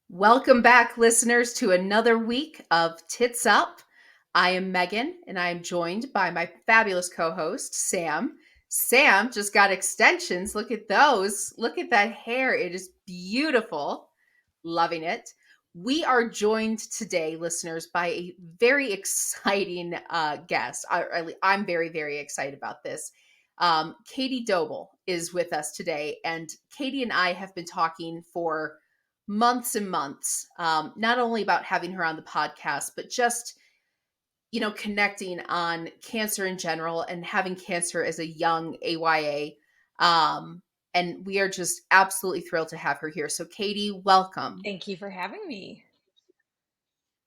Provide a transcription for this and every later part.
Welcome back, listeners, to another week of Tits Up. I am Megan, and I am joined by my fabulous co host, Sam. Sam just got extensions. Look at those. Look at that hair. It is beautiful. Loving it. We are joined today, listeners, by a very exciting guest. I'm very, very excited about this. Katie Doble is with us today, and Katie and I have been talking for months and months, not only about having her on the podcast, but just, connecting on cancer in general and having cancer as a young AYA. And we are just absolutely thrilled to have her here. So, Katie, welcome. Thank you for having me.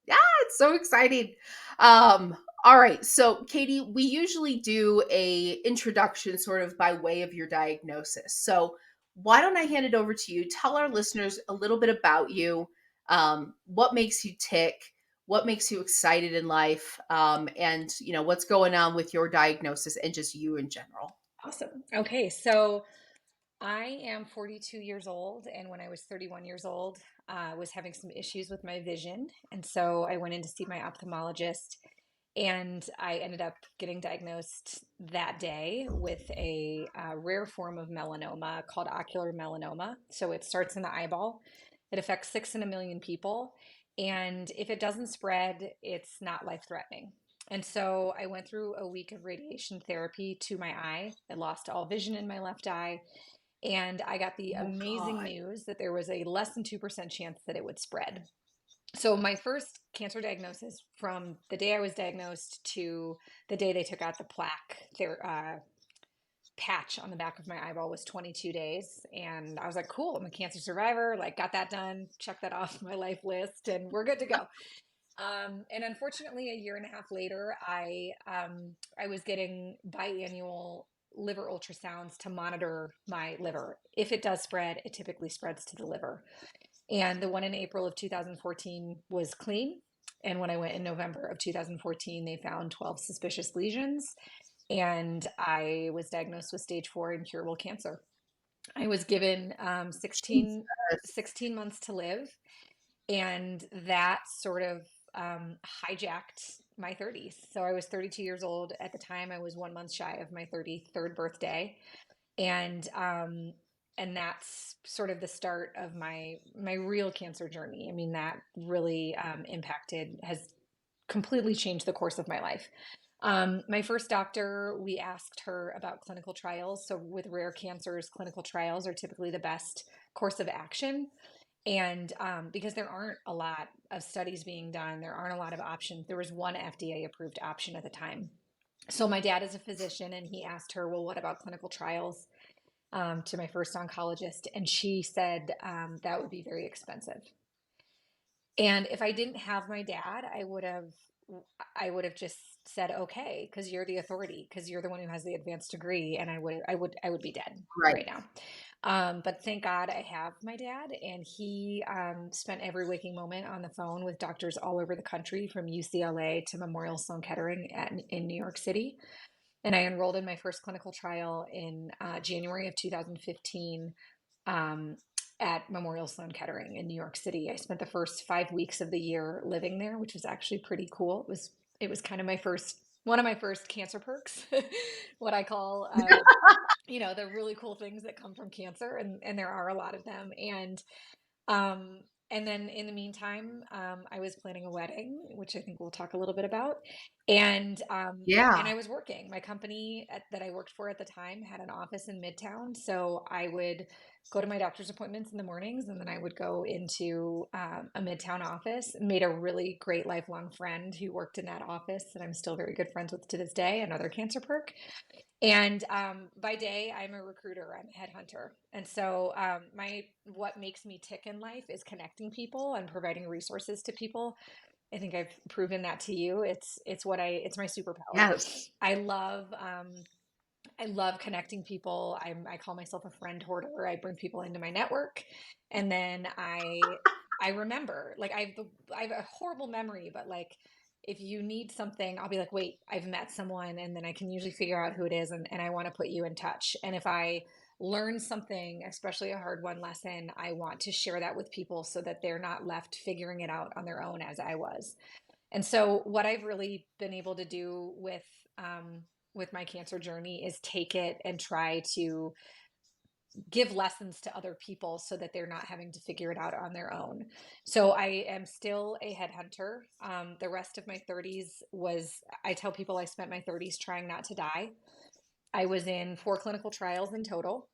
Yeah, it's so exciting. All right. So, Katie, we usually do a introduction sort of by way of your diagnosis. So, why don't I hand it over to you? Tell our listeners a little bit about you, what makes you tick, what makes you excited in life, and what's going on with your diagnosis and just you in general. Awesome. Okay, so I am 42 years old, and when I was 31 years old, I was having some issues with my vision. And so I went in to see my ophthalmologist, and I ended up getting diagnosed that day with a rare form of melanoma called ocular melanoma. So it starts in the eyeball, it affects 6 in a million people. And if it doesn't spread, it's not life threatening. And so I went through a week of radiation therapy to my eye. I lost all vision in my left eye. And I got the Oh amazing God. news that there was a less than 2% chance that it would spread. So, my first cancer diagnosis from the day I was diagnosed to the day they took out the plaque, their patch on the back of my eyeball was 22 days. And I was like, cool, I'm a cancer survivor. Like, got that done, check that off my life list, and we're good to go. And unfortunately, a year and a half later, I was getting biannual liver ultrasounds to monitor my liver. If it does spread, it typically spreads to the liver. And the one in April of 2014 was clean. And when I went in November of 2014, they found 12 suspicious lesions. And I was diagnosed with stage 4 incurable cancer. I was given Jesus. 16 months to live, and that sort of hijacked my 30s. So I was 32 years old at the time. I was 1 month shy of my 33rd birthday, and that's sort of the start of my real cancer journey. I mean, that really impacted has completely changed the course of my life. My first doctor, we asked her about clinical trials. So with rare cancers, clinical trials are typically the best course of action. And because there aren't a lot of studies being done, there aren't a lot of options. There was one FDA approved option at the time. So my dad is a physician, and he asked her, well, what about clinical trials, to my first oncologist? And she said that would be very expensive. And if I didn't have my dad, I would have just said okay, because you're the authority, because you're the one who has the advanced degree, and I would be dead Right. right now. But thank God I have my dad, and he spent every waking moment on the phone with doctors all over the country, from UCLA to Memorial Sloan Kettering in New York City. And I enrolled in my first clinical trial in January of 2015, um, at Memorial Sloan Kettering in New York City. I spent the first 5 weeks of the year living there, which was actually pretty cool. It was kind of my first one of my first cancer perks, what I call the really cool things that come from cancer, and there are a lot of them. Um, and then in the meantime, I was planning a wedding, which I think we'll talk a little bit about. And Yeah. I was working. My company that I worked for at the time had an office in Midtown, so I would go to my doctor's appointments in the mornings, and then I would go into a Midtown office. Made a really great lifelong friend who worked in that office that I'm still very good friends with to this day. Another cancer perk. And by day, I'm a recruiter. I'm a headhunter, and so my what makes me tick in life is connecting people and providing resources to people. I think I've proven that to you. It's my superpower. Yes. I love I love connecting people. I call myself a friend hoarder. I bring people into my network, and then I remember, like, I have a horrible memory, but like if you need something, I'll be like, wait, I've met someone, and then I can usually figure out who it is, and I want to put you in touch. And if I learn something, especially a hard one lesson, I want to share that with people so that they're not left figuring it out on their own as I was. And so what I've really been able to do with my cancer journey is take it and try to give lessons to other people so that they're not having to figure it out on their own. So I am still a headhunter. The rest of my 30s was, I tell people I spent my 30s trying not to die. I was in 4 clinical trials in total,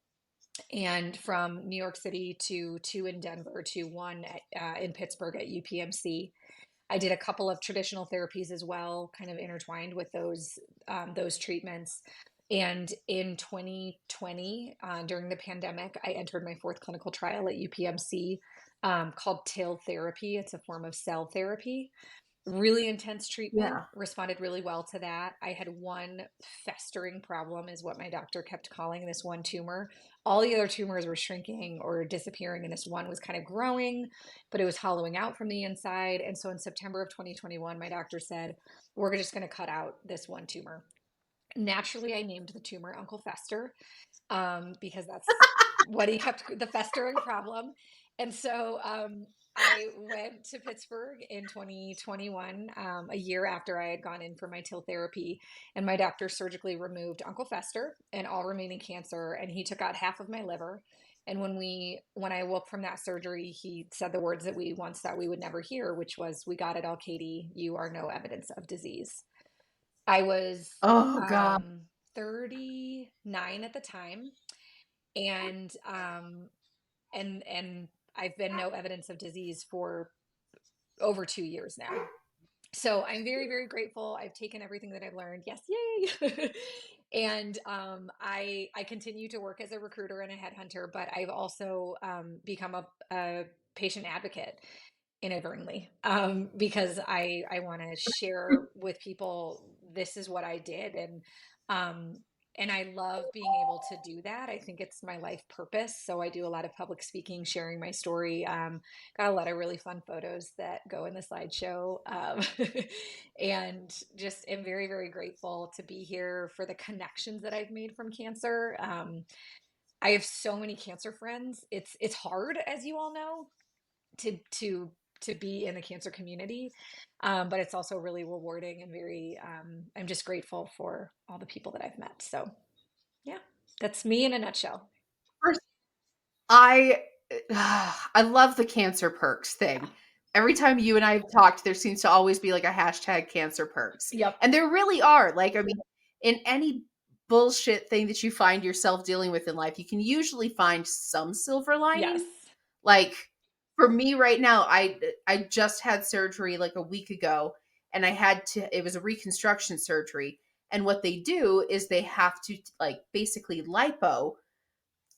and from New York City to two in Denver to one in Pittsburgh at UPMC. I did a couple of traditional therapies as well, kind of intertwined with those treatments. And in 2020, during the pandemic, I entered my 4th clinical trial at UPMC, called TIL therapy. It's a form of cell therapy. Really intense treatment, Yeah. responded really well to that. I had one festering problem, is what my doctor kept calling this one tumor. All the other tumors were shrinking or disappearing, and this one was kind of growing, but it was hollowing out from the inside. And so in September of 2021, my doctor said, we're just going to cut out this one tumor. Naturally, I named the tumor Uncle Fester, because that's what he kept, the festering problem. And so I went to Pittsburgh in 2021, a year after I had gone in for my TIL therapy, and my doctor surgically removed Uncle Fester and all remaining cancer, and he took out half of my liver. And when I woke from that surgery, he said the words that we once thought we would never hear, which was, "We got it all, Katie. You are no evidence of disease." I was Oh God. um, 39 at the time, and and I've been no evidence of disease for over 2 years now. So I'm very, very grateful. I've taken everything that I've learned. Yes, yay! And I continue to work as a recruiter and a headhunter, but I've also become a patient advocate inadvertently, because I want to share with people this is what I did, um, and I love being able to do that. I think it's my life purpose. So I do a lot of public speaking, sharing my story. Got a lot of really fun photos that go in the slideshow, and just am very, very grateful to be here for the connections that I've made from cancer. I have so many cancer friends. It's hard, as you all know, to to be in the cancer community, but it's also really rewarding and very. I'm just grateful for all the people that I've met. So yeah, that's me in a nutshell. First, I I love the cancer perks Yeah. thing. Every time you and I have talked, there seems to always be like a hashtag cancer perks. Yep. And there really are. Like, I mean, in any bullshit thing that you find yourself dealing with in life, you can usually find some silver Yes. lining. Like for me right now, I just had surgery like a week ago, and I had to it was a reconstruction surgery. And what they do is they have to like basically lipo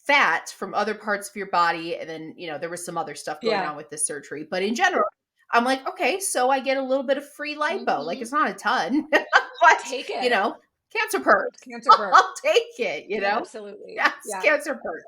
fat from other parts of your body. And then, there was some other stuff going Yeah. on with this surgery. But in general, I'm like, okay, so I get a little bit of free lipo. Like Hmm. it's not a ton, but Take you it. know, cancer perks. Cancer perk. I'll take it. Absolutely. Yes, Yeah. cancer perks.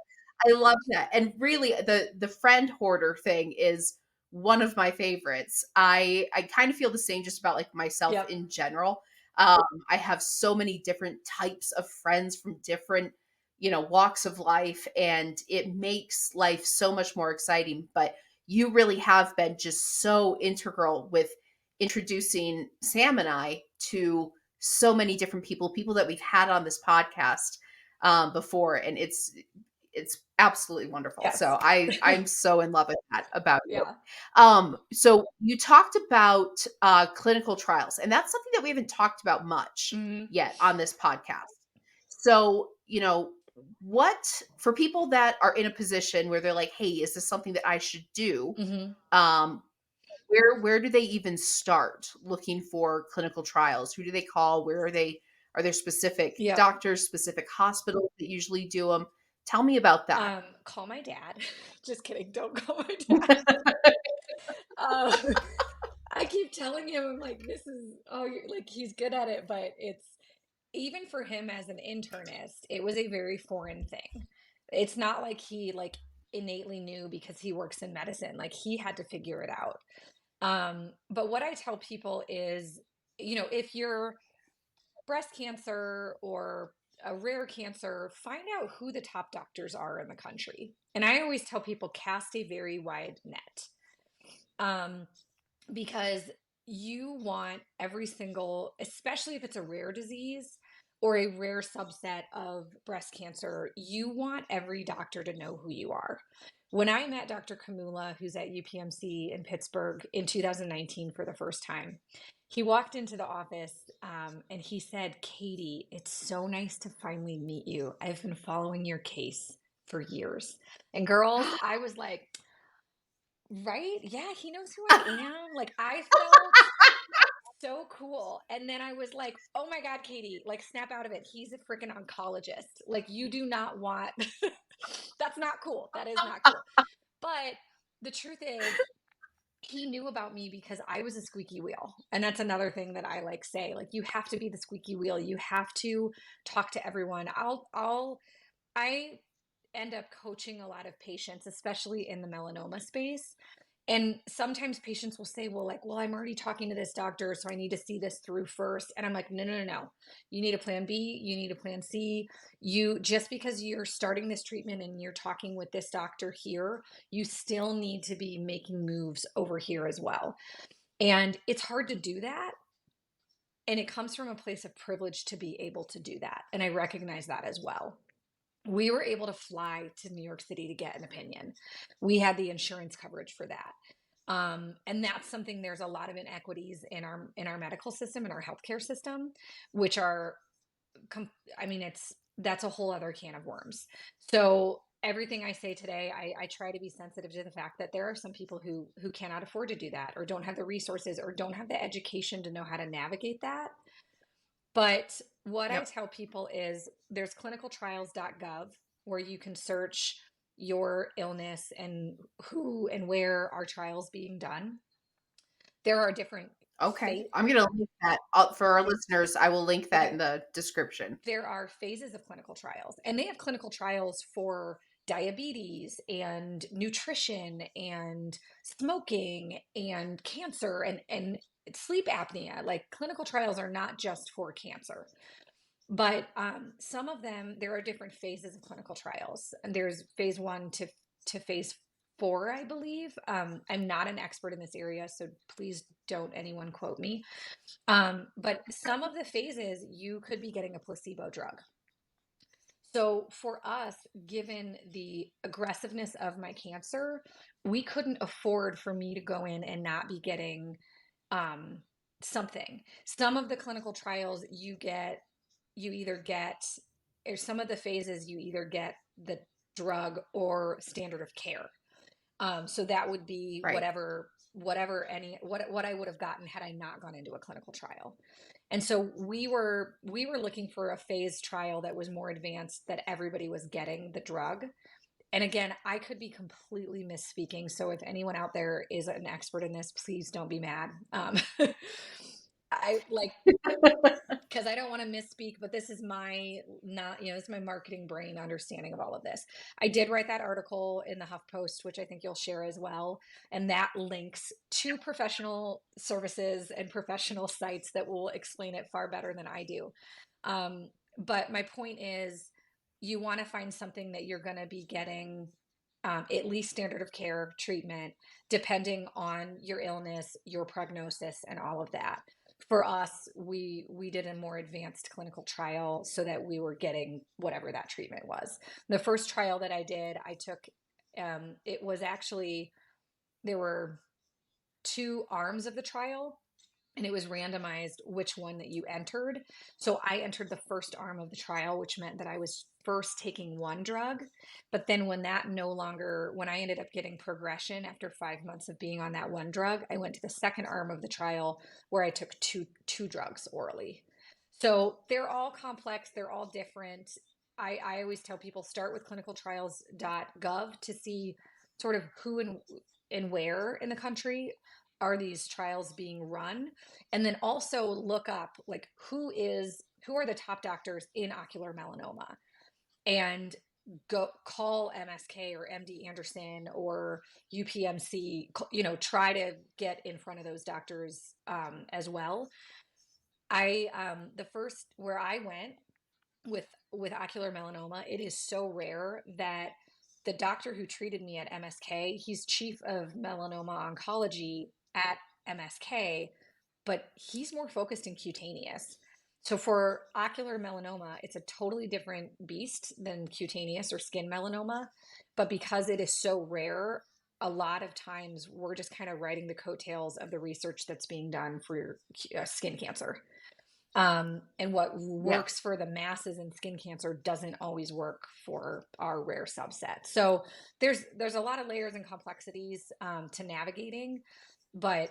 I love that. And really the friend hoarder thing is one of my favorites. I kind of feel the same just about like myself Yep. in general. Um, I have so many different types of friends from different walks of life, and it makes life so much more exciting. But you really have been just so integral with introducing Sam and I to so many different people that we've had on this podcast before, and it's absolutely wonderful. Yes. So I'm so in love with that about you. Yeah. So you talked about clinical trials, and that's something that we haven't talked about much Hmm. yet on this podcast. So, what for people that are in a position where they're like, "Hey, is this something that I should do?" Hmm. Um, where do they even start looking for clinical trials? Who do they call? Where are they? Are there specific Yep. doctors, specific hospitals that usually do them? Tell me about that. Call my dad. Just kidding. Don't call my dad. Uh, I keep telling him, I'm like, this is, oh, like, he's good at it, but it's, even for him as an internist, it was a very foreign thing. It's not like he, like, innately knew because he works in medicine. Like, he had to figure it out. But what I tell people is if you're breast cancer or a rare cancer, find out who the top doctors are in the country. And I always tell people cast a very wide net, um, because you want every single, especially if it's a rare disease or a rare subset of breast cancer, you want every doctor to know who you are. When I met Dr. Kamula, who's at UPMC in Pittsburgh in 2019 for the first time, he walked into the office, and he said, Katie, it's so nice to finally meet you. I've been following your case for years. And girls, I was like, right? Yeah, he knows who I am. Like, I felt so cool. And then I was like, oh my God, Katie, like, snap out of it. He's a freaking oncologist. Like, you do not want, that's not cool. That is not cool. But the truth is, he knew about me because I was a squeaky wheel. And that's another thing that I like say, like, you have to be the squeaky wheel. You have to talk to everyone. I end up coaching a lot of patients, especially in the melanoma space. And sometimes patients will say, well, like, well, I'm already talking to this doctor, so I need to see this through first. And I'm like, no, no, no, no. You need a plan B, you need a plan C. You just because you're starting this treatment and you're talking with this doctor here, you still need to be making moves over here as well. And it's hard to do that. And it comes from a place of privilege to be able to do that. And I recognize that as well. We were able to fly to New York City to get an opinion. We had the insurance coverage for that. And that's something, there's a lot of inequities in our medical system, in our healthcare system, which are, I mean, that's a whole other can of worms. So everything I say today, I try to be sensitive to the fact that there are some people who cannot afford to do that, or don't have the resources, or don't have the education to know how to navigate that. But what I Yep. tell people is there's clinicaltrials.gov where you can search your illness and who and where are trials being done. There are different Okay. fa- I'm gonna link that up for our listeners. I will link that in okay, the description. there are phases of clinical trials, and they have clinical trials for diabetes and nutrition and smoking and cancer and sleep apnea. Like, clinical trials are not just for cancer. But some of them, there are different phases of clinical trials, and there's phase 1 to phase 4, I believe. I'm not an expert in this area, so please don't anyone quote me. But some of the phases, you could be getting a placebo drug. So for us, given the aggressiveness of my cancer, we couldn't afford for me to go in and not be getting um, something. Some of the clinical trials you either get, or some of the phases, you either get the drug or standard of care. So that would be Right. what I would have gotten had I not gone into a clinical trial. And so we were looking for a phase trial that was more advanced, that everybody was getting the drug. And again, I could be completely misspeaking. So if anyone out there is an expert in this, please don't be mad. I like, because I don't want to misspeak, but this is my not, this is my marketing brain understanding of all of this. I did write that article in the HuffPost, which I think you'll share as well. And that links to professional services and professional sites that will explain it far better than I do. But my point is, you want to find something that you're going to be getting at least standard of care treatment, depending on your illness, your prognosis, and all of that. For us, we did a more advanced clinical trial so that we were getting whatever that treatment was. The first trial that I did, I took, it was actually, there were two arms of the trial, and it was randomized which one that you entered. So I entered the first arm of the trial, which meant that I was first taking one drug. But then when I ended up getting progression after 5 months of being on that one drug, I went to the second arm of the trial where I took two drugs orally. So they're all complex, they're all different. I always tell people, start with clinicaltrials.gov to see sort of who and where in the country are these trials being run, and then also look up, like, who are the top doctors in ocular melanoma, and go call MSK or MD Anderson or UPMC, try to get in front of those doctors as well. The first where I went with ocular melanoma, it is so rare that the doctor who treated me at MSK, he's chief of melanoma oncology at MSK, but he's more focused in cutaneous. So for ocular melanoma, it's a totally different beast than cutaneous or skin melanoma. But because it is so rare, a lot of times we're just kind of riding the coattails of the research that's being done for skin cancer. And what Yeah. works for the masses in skin cancer doesn't always work for our rare subset. So there's a lot of layers and complexities to navigating, but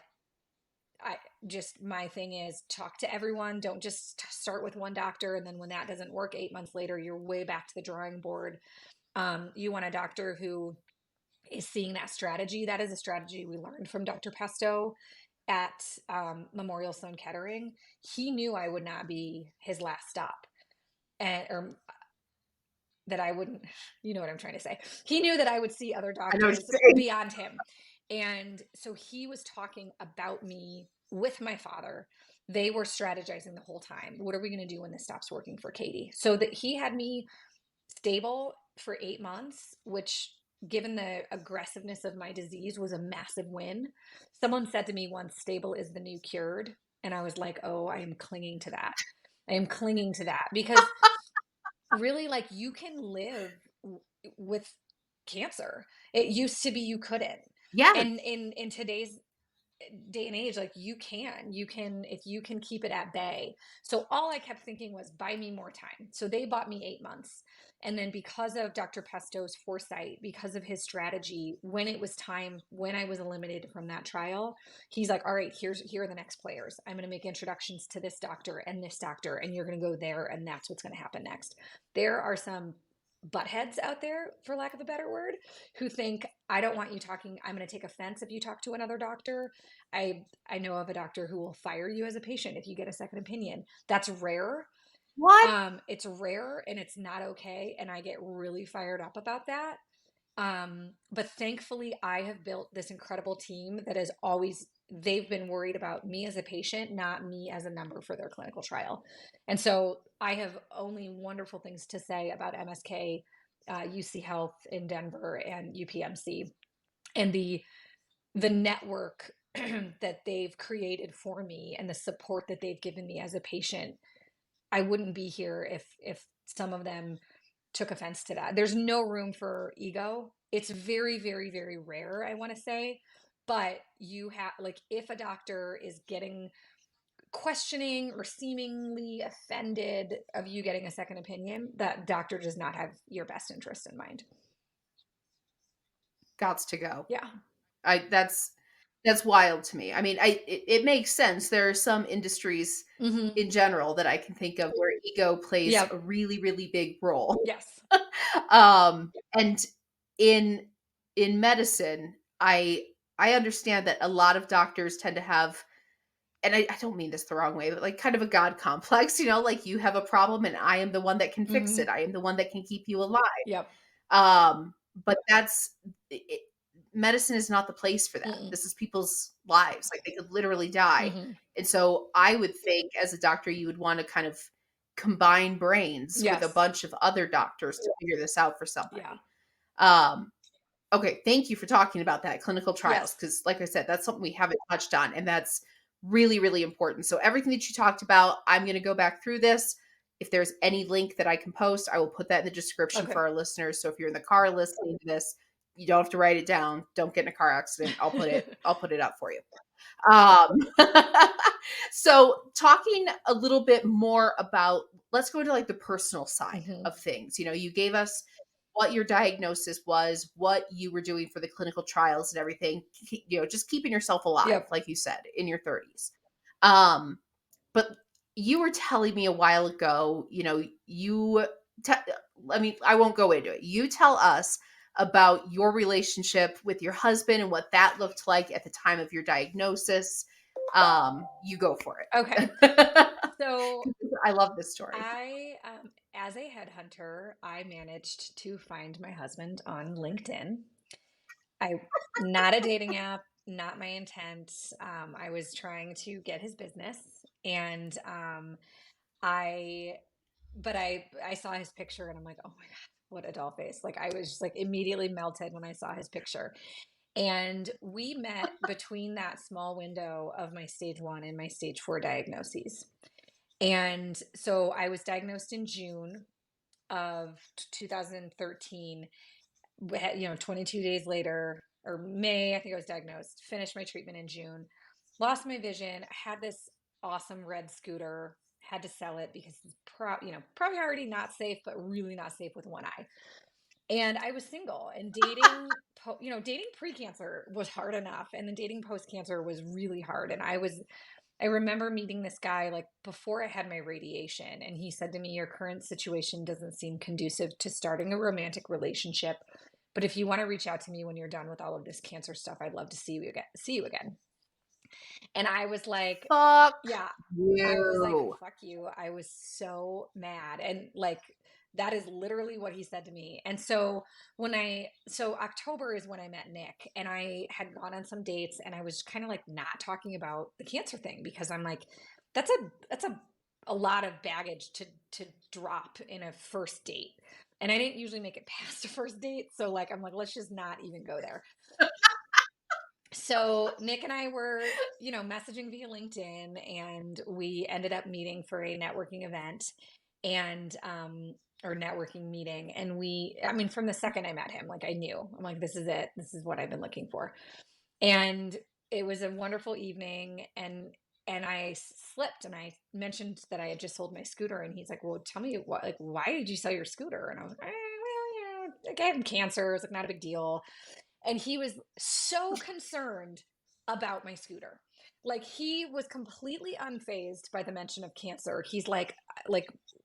I just my thing is talk to everyone. Don't just start with one doctor, and then when that doesn't work, 8 months later, you're way back to the drawing board. You want a doctor who is seeing that strategy. That is a strategy we learned from Dr. Pesto at Memorial Sloan Kettering. He knew I would not be his last stop, and or that I wouldn't, you know what I'm trying to say. He knew that I would see other I know what doctors you're saying. beyond him. And so he was talking about me with my father. They were strategizing the whole time. What are we going to do when this stops working for Katie? So that he had me stable for 8 months, which given the aggressiveness of my disease was a massive win. Someone said to me once, stable is the new cured. And I was like, oh, I am clinging to that. I am clinging to that because really, like, you can live with cancer. It used to be you couldn't. And Yes. in today's day and age, like, you can if you can keep it at bay. So all I kept thinking was buy me more time. So they bought me 8 months. And then because of Dr. Pesto's foresight, because of his strategy, when it was time, when I was eliminated from that trial, he's like, all right, here are the next players. I'm going to make introductions to this doctor, and you're going to go there, and that's what's going to happen next. There are some buttheads out there, for lack of a better word, who think, I don't want you talking, I'm going to take offense if you talk to another doctor. I know of a doctor who will fire you as a patient if you get a second opinion. That's rare. What? It's rare and it's not okay, and I get really fired up about that. But thankfully, I have built this incredible team that has always, they've been worried about me as a patient, not me as a number for their clinical trial. And so I have only wonderful things to say about MSK, UC Health in Denver, and UPMC, and the network that they've created for me and the support that they've given me as a patient. I wouldn't be here if some of them took offense to that. There's no room for ego. It's very, very, very rare, I want to say. But you have, like, if a doctor is getting questioning or seemingly offended of you getting a second opinion, that doctor does not have your best interest in mind. Gots to go. Yeah. I that's wild to me. I mean, it makes sense. There are some industries Mm-hmm. in general that I can think of where ego plays a Yep. really, really big role. Yes. And in medicine, I understand that a lot of doctors tend to have, and I don't mean this the wrong way, but like kind of a God complex, like you have a problem and I am the one that can fix Mm-hmm. it. I am the one that can keep you alive. Yep. But that's it, medicine is not the place for that. Mm-mm. This is people's lives. Like they could literally die. Mm-hmm. And so I would think as a doctor, you would want to kind of combine brains with a Yes. bunch of other doctors to figure this out for Yeah. somebody. Um, okay. Thank you for talking about that clinical trials. Yes. Cause like I said, that's something we haven't touched on and that's really, really important. So everything that you talked about, I'm going to go back through this. If there's any link that I can post, I will put that in the description Okay. for our listeners. So if you're in the car listening to this, you don't have to write it down. Don't get in a car accident. I'll put it up for you. Um, so talking a little bit more about, let's go to like the personal side Mm-hmm. of things. You gave us what your diagnosis was, what you were doing for the clinical trials and everything, just keeping yourself alive, Yep. like you said, in your 30s. Um, but you were telling me a while ago, te- I won't go into it. You tell us about your relationship with your husband and what that looked like at the time of your diagnosis. You go for Okay. it. So I love this story. as a headhunter, I managed to find my husband on LinkedIn. I Not a dating app, not my intent. I was trying to get his business, And I but I saw his picture and I'm like, oh my God, what a doll face. Like I was just like immediately melted when I saw his picture. And we met between that small window of my stage 1 and my stage 4 diagnoses. And so I was diagnosed in June of 2013. 22 days later, or May, I think I was diagnosed, finished my treatment in June, lost my vision, had this awesome red scooter, had to sell it because it's probably already not safe, but really not safe with one eye. And I was single and dating, dating pre-cancer was hard enough. And then dating post-cancer was really hard. And I remember meeting this guy like before I had my radiation. And he said to me, your current situation doesn't seem conducive to starting a romantic relationship. But if you want to reach out to me when you're done with all of this cancer stuff, I'd love to see you again. And I was like, Fuck yeah, I was like, you. fuck you. I was so mad. And like, that is literally what he said to me. And so so October is when I met Nick, and I had gone on some dates, and I was kind of like not talking about the cancer thing because I'm like, that's a lot of baggage to drop in a first date. And I didn't usually make it past a first date. So like, I'm like, let's just not even go there. So Nick and I were, messaging via LinkedIn, and we ended up meeting for a networking event and or networking meeting. And from the second I met him, like I knew, I'm like, this is it. This is what I've been looking for. And it was a wonderful evening, and I slipped and I mentioned that I had just sold my scooter, and he's like, well, tell me why did you sell your scooter? And I was like, well, like I had cancer. It's like not a big deal. And he was so concerned about my scooter. Like he was completely unfazed by the mention of cancer. He's like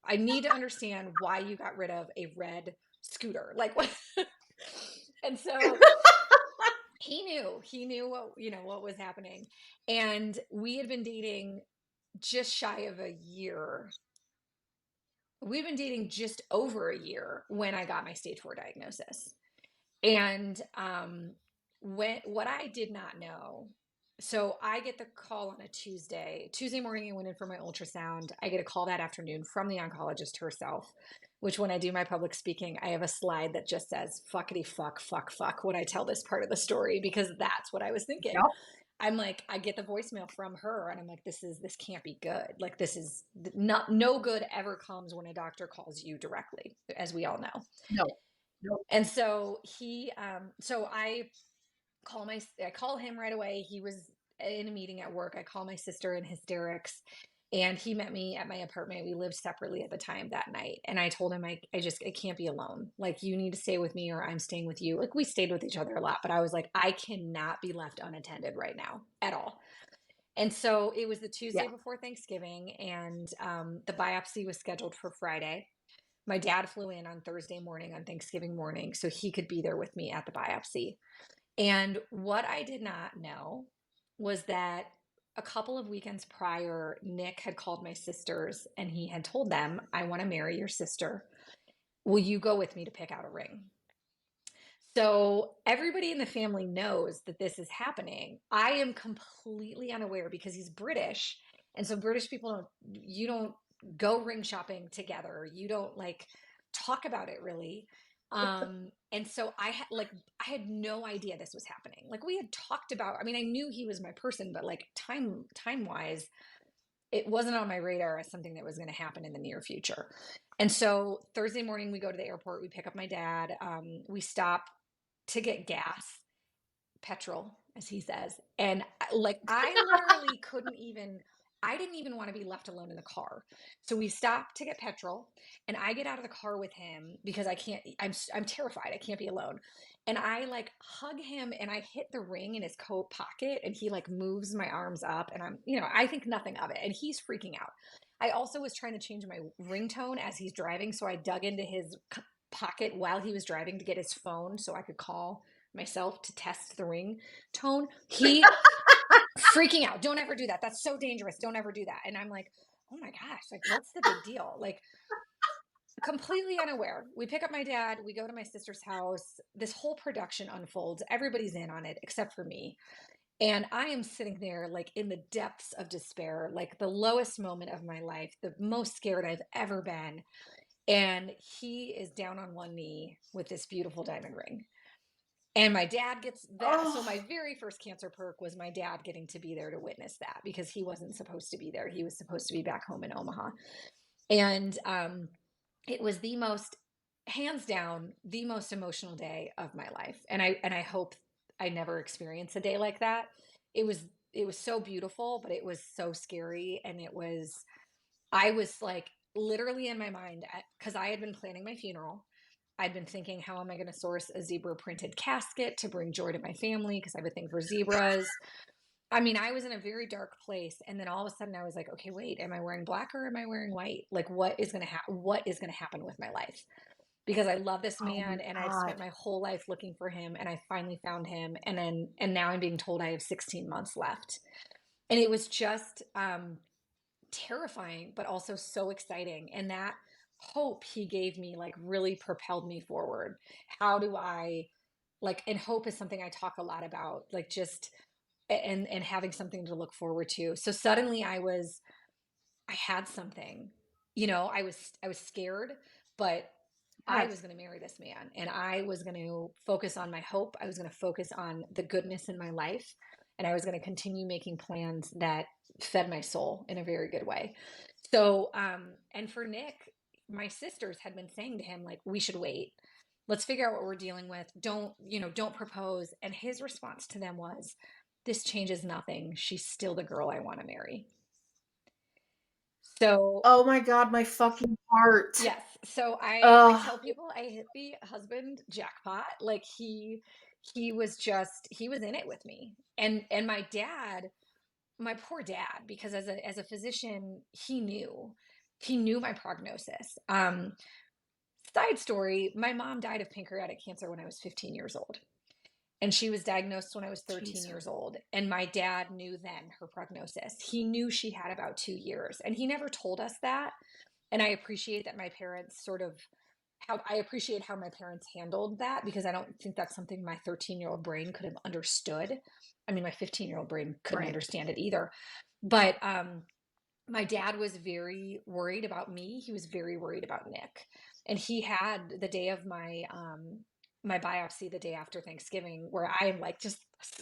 I need to understand why you got rid of a red scooter. Like what? And so he knew what was happening. And we had been dating just shy of a year. We've been dating just over a year when I got my stage 4 diagnosis. And what I did not know, so I get the call on a Tuesday morning. I went in for my ultrasound. I get a call that afternoon from the oncologist herself, which when I do my public speaking, I have a slide that just says fuckity fuck, fuck, fuck when I tell this part of the story, because that's what I was thinking. Yep. I'm like, I get the voicemail from her and I'm like, this can't be good. Like this is not, no good ever comes when a doctor calls you directly, as we all know. No. No. And so so I call him right away. He was in a meeting at work. I call my sister in hysterics, and he met me at my apartment. We lived separately at the time that night. And I told him, I can't be alone. Like, you need to stay with me or I'm staying with you. Like, we stayed with each other a lot, but I was like, I cannot be left unattended right now at all. And so it was the Tuesday Yeah. before Thanksgiving, and the biopsy was scheduled for Friday. My dad flew in on Thursday morning, on Thanksgiving morning, so he could be there with me at the biopsy. And what I did not know was that a couple of weekends prior, Nick had called my sisters and he had told them, I want to marry your sister. Will you go with me to pick out a ring? So everybody in the family knows that this is happening. I am completely unaware because he's British. And so British people you don't go ring shopping together. You don't like talk about it really. And so I had no idea this was happening. Like we had talked about, I knew he was my person, but like time wise, it wasn't on my radar as something that was going to happen in the near future. And so Thursday morning, we go to the airport, we pick up my dad, we stop to get gas, petrol, as he says. And like, I literally I didn't even want to be left alone in the car. So we stop to get petrol, and I get out of the car with him because I'm terrified. I can't be alone. And I like hug him, and I hit the ring in his coat pocket, and he like moves my arms up, and I think nothing of it. And he's freaking out. I also was trying to change my ringtone as he's driving. So I dug into his pocket while he was driving to get his phone so I could call myself to test the ring tone. He freaking out. Don't ever do that. That's so dangerous. Don't ever do that. And I'm like, oh my gosh, like what's the big deal? Like completely unaware. We pick up my dad, we go to my sister's house. This whole production unfolds. Everybody's in on it except for me. And I am sitting there like in the depths of despair, like the lowest moment of my life, the most scared I've ever been. And he is down on one knee with this beautiful diamond ring. And my dad gets that. So my Oh, very first cancer perk was my dad getting to be there to witness that because he wasn't supposed to be there. He was supposed to be back home in Omaha. And it was the most, hands down, the most emotional day of my life. And I hope I never experience a day like that. It was it was so beautiful, but it was so scary. And I was like literally in my mind, because I had been planning my funeral. I'd been thinking, how am I going to source a zebra printed casket to bring joy to my family? Because I have a thing for zebras. I mean, I was in a very dark place. And then all of a sudden I was like, okay, wait, am I wearing black or am I wearing white? Like, what is going to happen with my life? Because I love this oh my man and I've spent God. my whole life looking for him and I finally found him. And now I'm being told I have 16 months left. And it was just, terrifying, but also so exciting. And that hope he gave me like really propelled me forward. How do I like, and hope is something I talk a lot about, like just, and having something to look forward to. So suddenly I had something, I was scared, but I was Yes. going to marry this man and I was going to focus on my hope. I was going to focus on the goodness in my life. And I was going to continue making plans that fed my soul in a very good way. So, and for Nick, my sisters had been saying to him, like, we should wait. Let's figure out what we're dealing with. Don't propose. And his response to them was, this changes nothing. She's still the girl I want to marry. So Oh my God, my fucking heart. yes. So I Oh, tell people I hit the husband jackpot. Like he was in it with me. And my dad, my poor dad, because as a physician, he knew my prognosis. Side story, my mom died of pancreatic cancer when I was 15 years old. And she was diagnosed when I was 13 Jesus. years old. And my dad knew then her prognosis. He knew she had about 2 years. And he never told us that. And I appreciate that my parents sort of how I appreciate how my parents handled that because I don't think that's something my 13-year-old brain could have understood. I mean, my 15-year-old brain couldn't Right. understand it either. But my dad was very worried about me. He was very worried about Nick. And he had the day of my biopsy the day after Thanksgiving where I am like just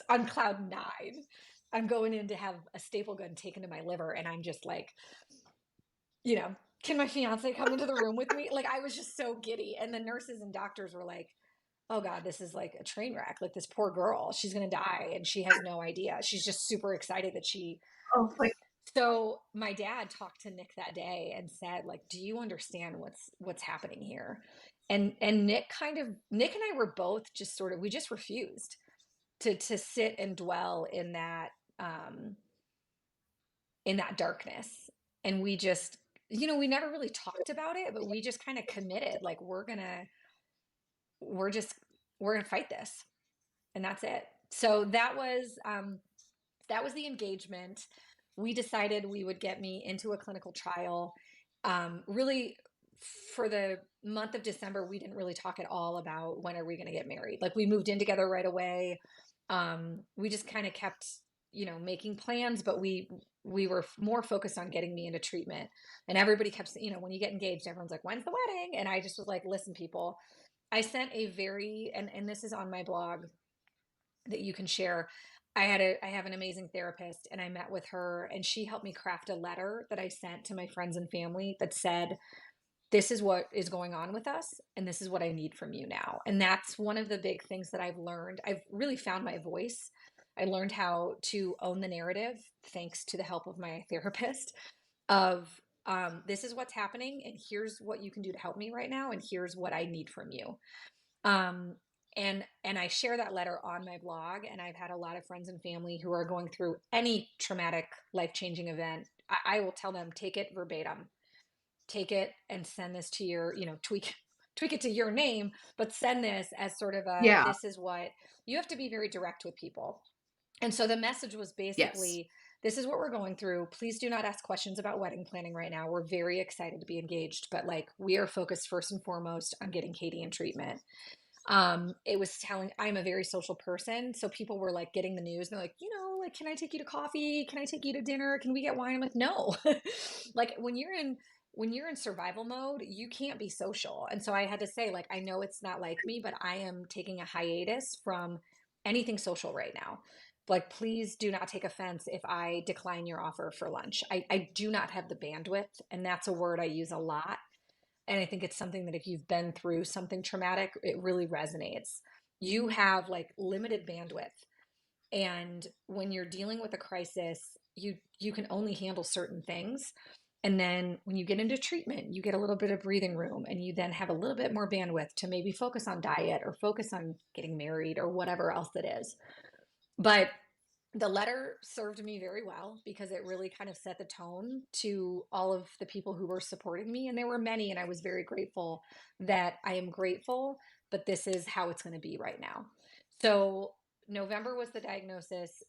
on cloud nine. I'm going in to have a staple gun taken to my liver and I'm just like, you know, can my fiance come into the room with me? Like I was just so giddy. And the nurses and doctors were like, oh God, this is like a train wreck. Like this poor girl, she's gonna die and she has no idea. She's just super excited that she. Oh my So my dad talked to Nick that day and said, like, do you understand what's happening here? And Nick and I were both just sort of we just refused to sit and dwell um in that darkness. And we just, we never really talked about it, but we just kind of committed, like we're just, we're gonna fight this. And that's it. So that was the engagement. We decided we would get me into a clinical trial. Really, for the month of December, we didn't really talk at all about when are we going to get married. Like we moved in together right away. We just kind of kept, making plans, but we were more focused on getting me into treatment. And everybody kept, when you get engaged, everyone's like, "When's the wedding?" And I just was like, "Listen, people." I sent a very and this is on my blog that you can share. I have an amazing therapist and I met with her and she helped me craft a letter that I sent to my friends and family that said, this is what is going on with us and this is what I need from you now. And that's one of the big things that I've learned. I've really found my voice. I learned how to own the narrative thanks to the help of my therapist of this is what's happening and here's what you can do to help me right now and here's what I need from you. Um, and I share that letter on my blog, and I've had a lot of friends and family who are going through any traumatic, life-changing event. I will tell them, take it verbatim, take it and send this to your, tweak it to your name, but send this as sort of Yeah. this is what you have to be very direct with people. And so the message was Yes. basically, this is what we're going through. Please do not ask questions about wedding planning right now. We're very excited to be engaged, but like we are focused first and foremost on getting Katie in treatment. It was telling I'm a very social person. So people were like getting the news and they're like, like, can I take you to coffee? Can I take you to dinner? Can we get wine? I'm like, no. Like when you're in survival mode, you can't be social. And so I had to say, like, I know it's not like me, but I am taking a hiatus from anything social right now. Like, please do not take offense if I decline your offer for lunch. I do not have the bandwidth, and that's a word I use a lot. And I think it's something that if you've been through something traumatic, it really resonates. You have like limited bandwidth. And when you're dealing with a crisis, you can only handle certain things. And then when you get into treatment, you get a little bit of breathing room and you then have a little bit more bandwidth to maybe focus on diet or focus on getting married or whatever else it is. But the letter served me very well because it really kind of set the tone to all of the people who were supporting me. And there were many, and I was very grateful that I am grateful, but this is how it's going to be right now. So, November was the diagnosis.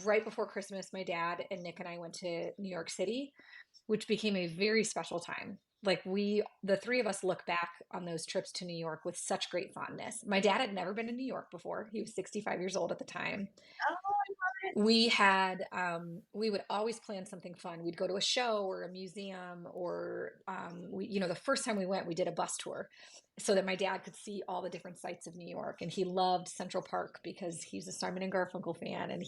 Right before Christmas, my dad and Nick and I went to New York City, which became a very special time. Like the three of us look back on those trips to New York with such great fondness. My dad had never been to New York before. He was 65 years old at the time. Oh, I love it. We would always plan something fun. We'd go to a show or a museum, or the first time we went, we did a bus tour so that my dad could see all the different sites of New York. And he loved Central Park because he's a Simon and Garfunkel fan, and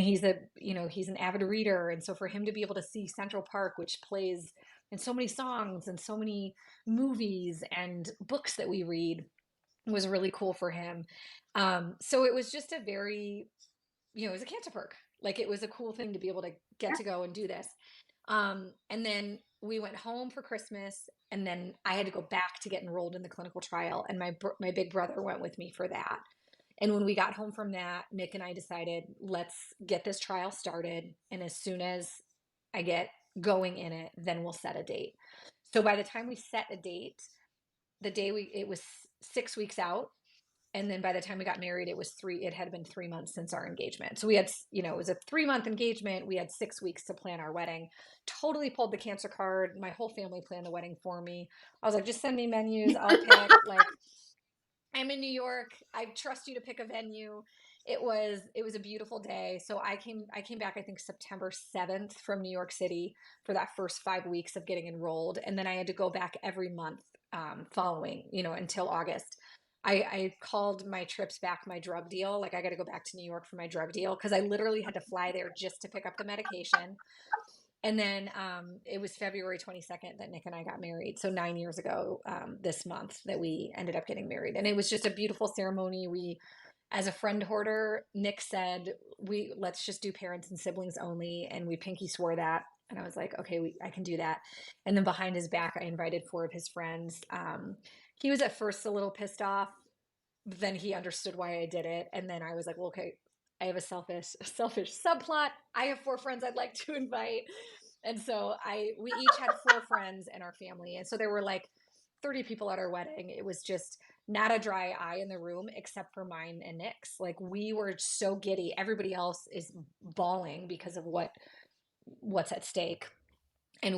he's an avid reader. And so for him to be able to see Central Park, which plays in so many songs and so many movies and books that we read, was really cool for him. So it was just a very, it was a cancer perk. Like, it was a cool thing to be able to get Yeah. to go and do this. And then we went home for Christmas, and then I had to go back to get enrolled in the clinical trial, and my big brother went with me for that. And when we got home from that, Nick and I decided, let's get this trial started, and as soon as I get going in it, then we'll set a date. So by the time we set a date, the day it was 6 weeks out, and then by the time we got married, it had been 3 months since our engagement. So we had, it was a 3-month engagement. We had 6 weeks to plan our wedding. Totally pulled the cancer card. My whole family planned the wedding for me. I was like, just send me menus, I'll pick. Like, I'm in New York, I trust you to pick a venue. It was a beautiful day. So I came back, I think, September 7th from New York City for that first 5 weeks of getting enrolled. And then I had to go back every month following, until August. I called my trips back my drug deal. Like, I got to go back to New York for my drug deal because I literally had to fly there just to pick up the medication. And then it was February 22nd that Nick and I got married. So 9 years ago, this month, that we ended up getting married. And it was just a beautiful ceremony. As a friend hoarder, Nick said, let's just do parents and siblings only. And we pinky swore that. And I was like, okay, I can do that. And then behind his back, I invited 4 of his friends. He was at first a little pissed off, but then he understood why I did it. And then I was like, well, okay, I have a selfish subplot. I have 4 friends I'd like to invite. And so we each had 4 friends in our family. And so there were like 30 people at our wedding. It was just not a dry eye in the room except for mine and Nick's. Like, we were so giddy. Everybody else is bawling because of what's at stake. And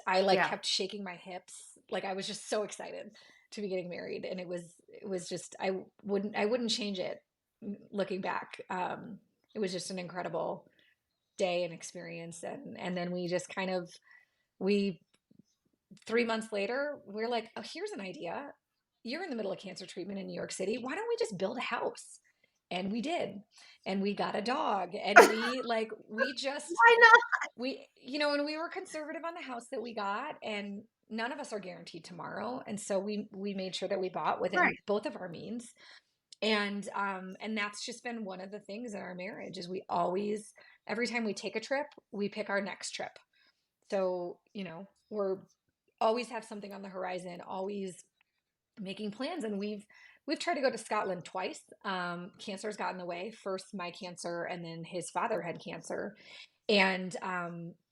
I like Yeah. kept shaking my hips. Like, I was just so excited to be getting married. And it was just, I wouldn't change it looking back. It was just an incredible day and experience. And then we just kind of, we 3 months later, we're like, oh, here's an idea. You're in the middle of cancer treatment in New York City. Why don't we just build a house? And we did. And we got a dog. And we just, Why not? and we were conservative on the house that we got. And none of us are guaranteed tomorrow. And so we made sure that we bought Right. within both of our means. And that's just been one of the things in our marriage is we always, every time we take a trip, we pick our next trip. So, we're always have something on the horizon, always making plans. And we've tried to go to Scotland twice. Cancer's got in the way. First my cancer, and then his father had cancer. And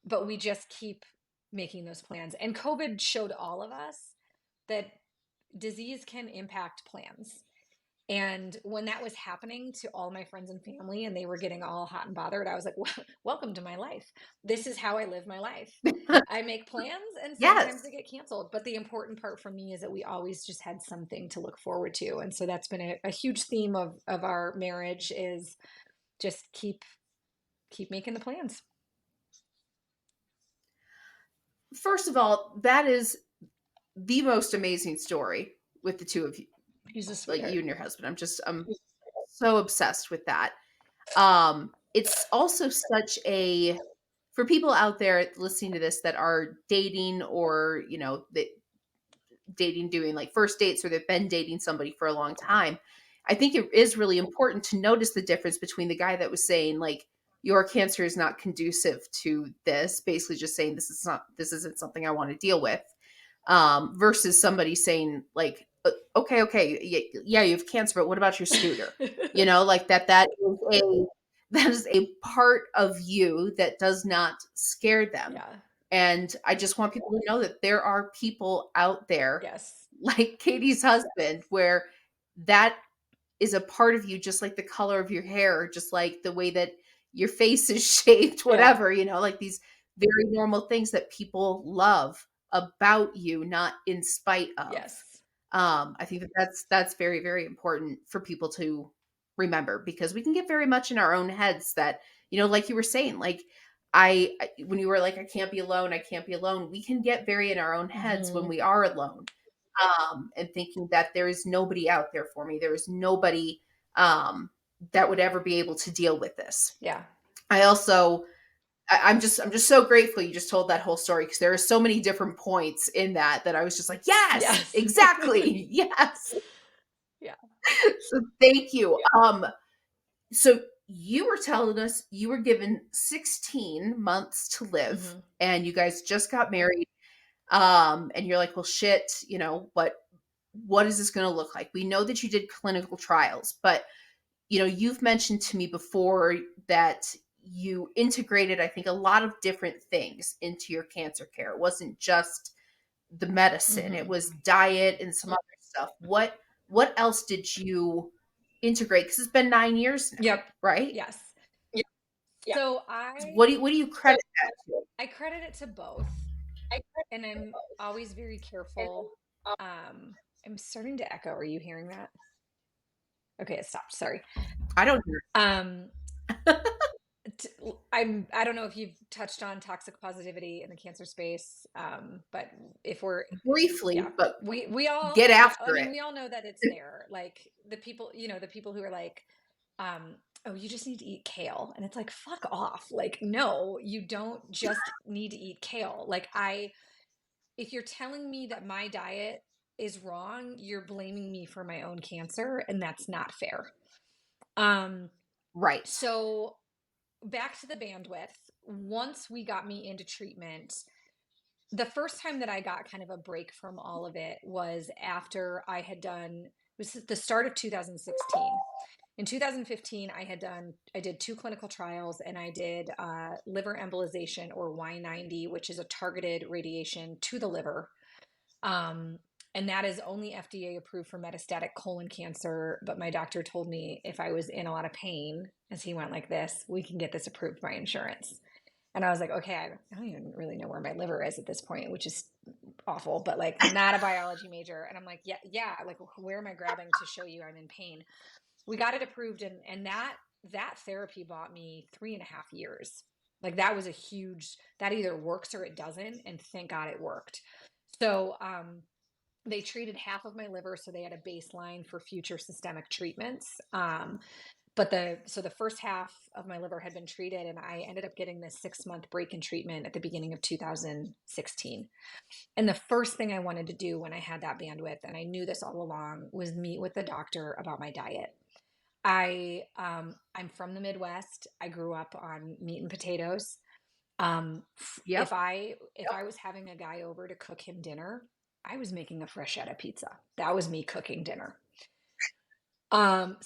but we just keep making those plans. And COVID showed all of us that disease can impact plans. And when that was happening to all my friends and family and they were getting all hot and bothered, I was like, welcome to my life. This is how I live my life. I make plans and sometimes they Yes. get canceled. But the important part for me is that we always just had something to look forward to. And so that's been a huge theme of our marriage is just keep making the plans. First of all, that is the most amazing story with the two of you, He's a like you sweetheart. and your husband. I'm so obsessed with that. It's also such a for people out there listening to this that are dating or, dating doing like first dates or they've been dating somebody for a long time. I think it is really important to notice the difference between the guy that was saying like your cancer is not conducive to this, basically just saying this isn't something I want to deal with, versus somebody saying like, yeah, you have cancer, but what about your scooter? Like that is a part of you that does not scare them. Yeah. And I just want people to know that there are people out there Yes. like Katie's husband, where that is a part of you, just like the color of your hair, just like the way that your face is shaped, Yeah. whatever, like these very normal things that people love about you, not in spite of. Yes. I think that's very, very important for people to remember because we can get very much in our own heads that, like you were saying, like when you were like, I can't be alone. We can get very in our own heads when Hmm. we are alone, and thinking that there is nobody out there for me. There is nobody um, that would ever be able to deal with this. Yeah. I also, I'm just so grateful you just told that whole story because there are so many different points in that I was just like, yes, Yes. exactly, yes. Yeah. So thank you. So you were telling us you were given 16 months to live, Hmm. and you guys just got married. And you're like, well, shit, what is this going to look like? We know that you did clinical trials, but you've mentioned to me before that you integrated, I think, a lot of different things into your cancer care. It wasn't just the medicine; it Hmm. was diet and some other stuff. What else did you integrate? Because it's been 9 years now, Yep. right? Yes. So What do you credit that to? I credit it to both, and I'm always very careful. Um, I'm starting to echo. Are you hearing that? Okay, it stopped. Sorry. I don't hear Um, I don't know if you've touched on toxic positivity in the cancer space, but if we're briefly, yeah, but we all get yeah, I after mean it. we all know that it's there. Like the people who are like, oh, you just need to eat kale, and it's like fuck off. Like no, you don't just need to eat kale. Like if you're telling me that my diet is wrong, you're blaming me for my own cancer, and that's not fair. Um, Right. so back to the bandwidth. Once we got me into treatment, the first time that I got kind of a break from all of it was after I had done, it was the start of 2016. In 2015, I did two clinical trials and I did liver embolization or Y90, which is a targeted radiation to the liver. Um, and that is only FDA approved for metastatic colon cancer. But my doctor told me if I was in a lot of pain, as he went like this, we can get this approved by insurance. And I was like, okay, I don't even really know where my liver is at this point, which is awful, but like not a biology major. And I'm like, yeah, like where am I grabbing to show you I'm in pain? We got it approved, and that therapy bought me 3.5 years. Like that was a huge that either works or it doesn't, and thank God it worked. So they treated half of my liver, so they had a baseline for future systemic treatments. But the first half of my liver had been treated, and I ended up getting this 6-month break in treatment at the beginning of 2016. And the first thing I wanted to do when I had that bandwidth, and I knew this all along, was meet with the doctor about my diet. I'm from the Midwest. I grew up on meat and potatoes. If Yep. I was having a guy over to cook him dinner, I was making a freschetta pizza. That was me cooking dinner. Um,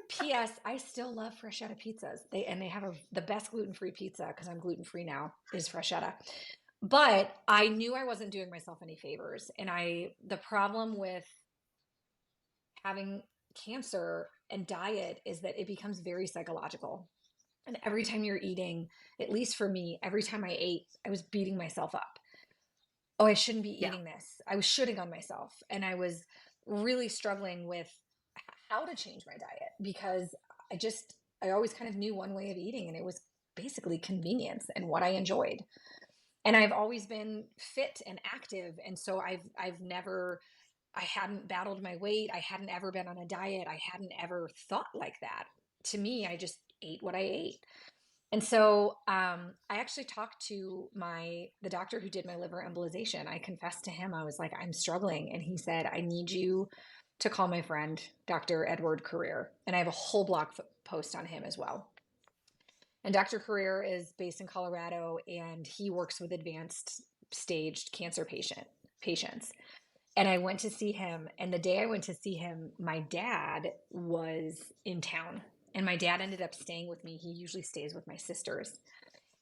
P.S. I still love freschetta pizzas. They have the best gluten-free pizza because I'm gluten-free now is freschetta. But I knew I wasn't doing myself any favors. And the problem with having cancer and diet is that it becomes very psychological. And every time you're eating, at least for me, every time I ate, I was beating myself up. Oh, I shouldn't be Yeah. eating this. I was shitting on myself. And I was really struggling with how to change my diet because I always kind of knew one way of eating, and it was basically convenience and what I enjoyed. And I've always been fit and active. And so I've never, I hadn't battled my weight. I hadn't ever been on a diet. I hadn't ever thought like that. To me, I just ate what I ate. And so I actually talked to the doctor who did my liver embolization. I confessed to him, I was like, I'm struggling. And he said, I need you to call my friend, Dr. Edward Career. And I have a whole blog post on him as well. And Dr. Career is based in Colorado, and he works with advanced staged cancer patients. And I went to see him. And the day I went to see him, my dad was in town. And my dad ended up staying with me. He usually stays with my sisters.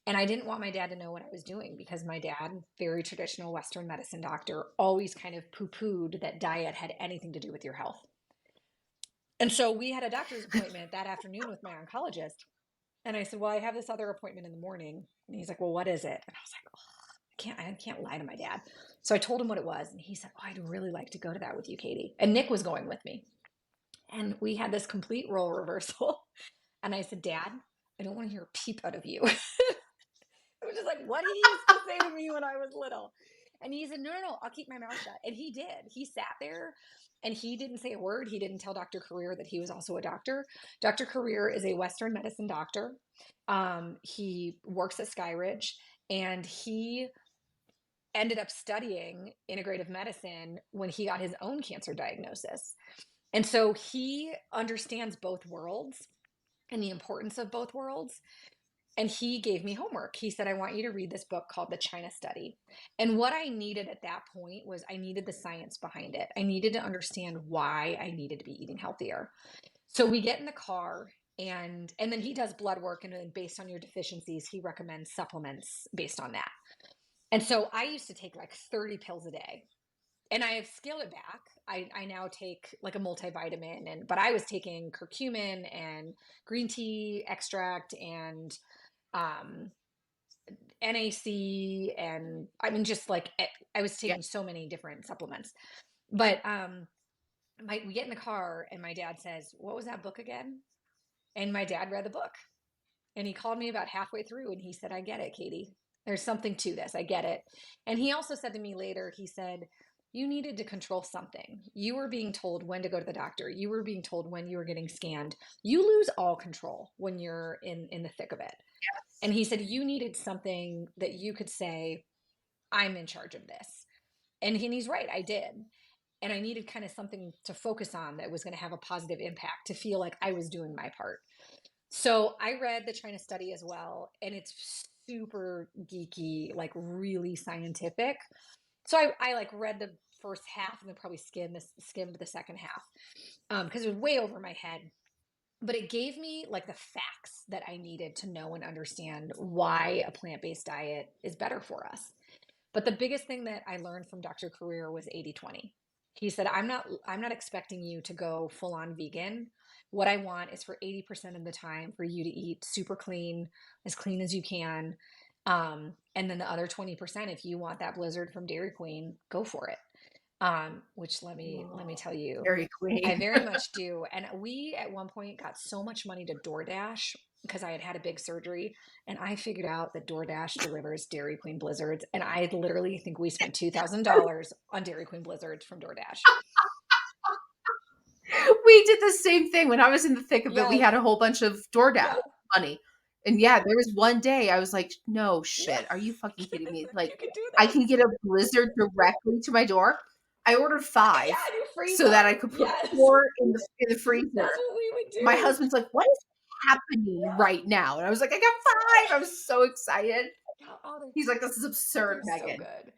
And I didn't want my dad to know what I was doing because my dad, very traditional Western medicine doctor, always kind of poo-pooed that diet had anything to do with your health. And so we had a doctor's appointment that afternoon with my oncologist. And I said, well, I have this other appointment in the morning. And he's like, well, what is it? And I was like, oh, I can't lie to my dad. So I told him what it was. And he said, oh, I'd really like to go to that with you, Katie. And Nick was going with me. And we had this complete role reversal. And I said, Dad, I don't want to hear a peep out of you. It was just like what he used to say to me when I was little. And he said, no, I'll keep my mouth shut. And he did. He sat there and he didn't say a word. He didn't tell Dr. Career that he was also a doctor. Dr. Career is a Western medicine doctor. He works at Skyridge, and he ended up studying integrative medicine when he got his own cancer diagnosis. And so he understands both worlds and the importance of both worlds. And he gave me homework. He said, I want you to read this book called The China Study. And what I needed at that point was I needed the science behind it. I needed to understand why I needed to be eating healthier. So we get in the car, and then he does blood work, and then based on your deficiencies, he recommends supplements based on that. And so I used to take like 30 pills a day. And I have scaled it back. I now take like a multivitamin, but I was taking curcumin and green tea extract and um, NAC, and I mean, just like I was Yeah. taking so many different supplements. But we get in the car, and my dad says, "What was that book again?" And my dad read the book, and he called me about halfway through, and he said, "I get it, Katie. There's something to this. I get it." And he also said to me later, he said, you needed to control something. You were being told when to go to the doctor. You were being told when you were getting scanned. You lose all control when you're in the thick of it. And he said, you needed something that you could say, I'm in charge of this. And he's right, I did. And I needed kind of something to focus on that was going to have a positive impact, to feel like I was doing my part. So I read the China Study as well, and it's super geeky, like really scientific. So I like read the first half and then probably skimmed the second half because it was way over my head. But it gave me like the facts that I needed to know and understand why a plant-based diet is better for us. But the biggest thing that I learned from Dr. Career was 80/20. He said, I'm not expecting you to go full on vegan. What I want is for 80% of the time for you to eat super clean, as clean as you can. And then the other 20%, if you want that blizzard from Dairy Queen, go for it. Which let me tell you, Dairy I Queen. very much do. And we at one point got so much money to DoorDash because I had had a big surgery, and I figured out that DoorDash delivers Dairy Queen blizzards, and I literally think we spent $2,000 on Dairy Queen blizzards from DoorDash. We did the same thing when I was in the thick of it. We Yes. had a whole bunch of DoorDash Yeah. money. And yeah, there was one day I was like, no Yes. shit. Are you fucking kidding me? Yes. Like, You could do I this. can get a blizzard directly to my door. I ordered Yeah, 5 and you freeze so that I them. could put Yes. 4 in the freezer. That's what we would My do. husband's like, what is happening Yeah. right now? And I was like, I got 5. I was so excited. Oh, He's like, this is absurd, they're so Megan. good.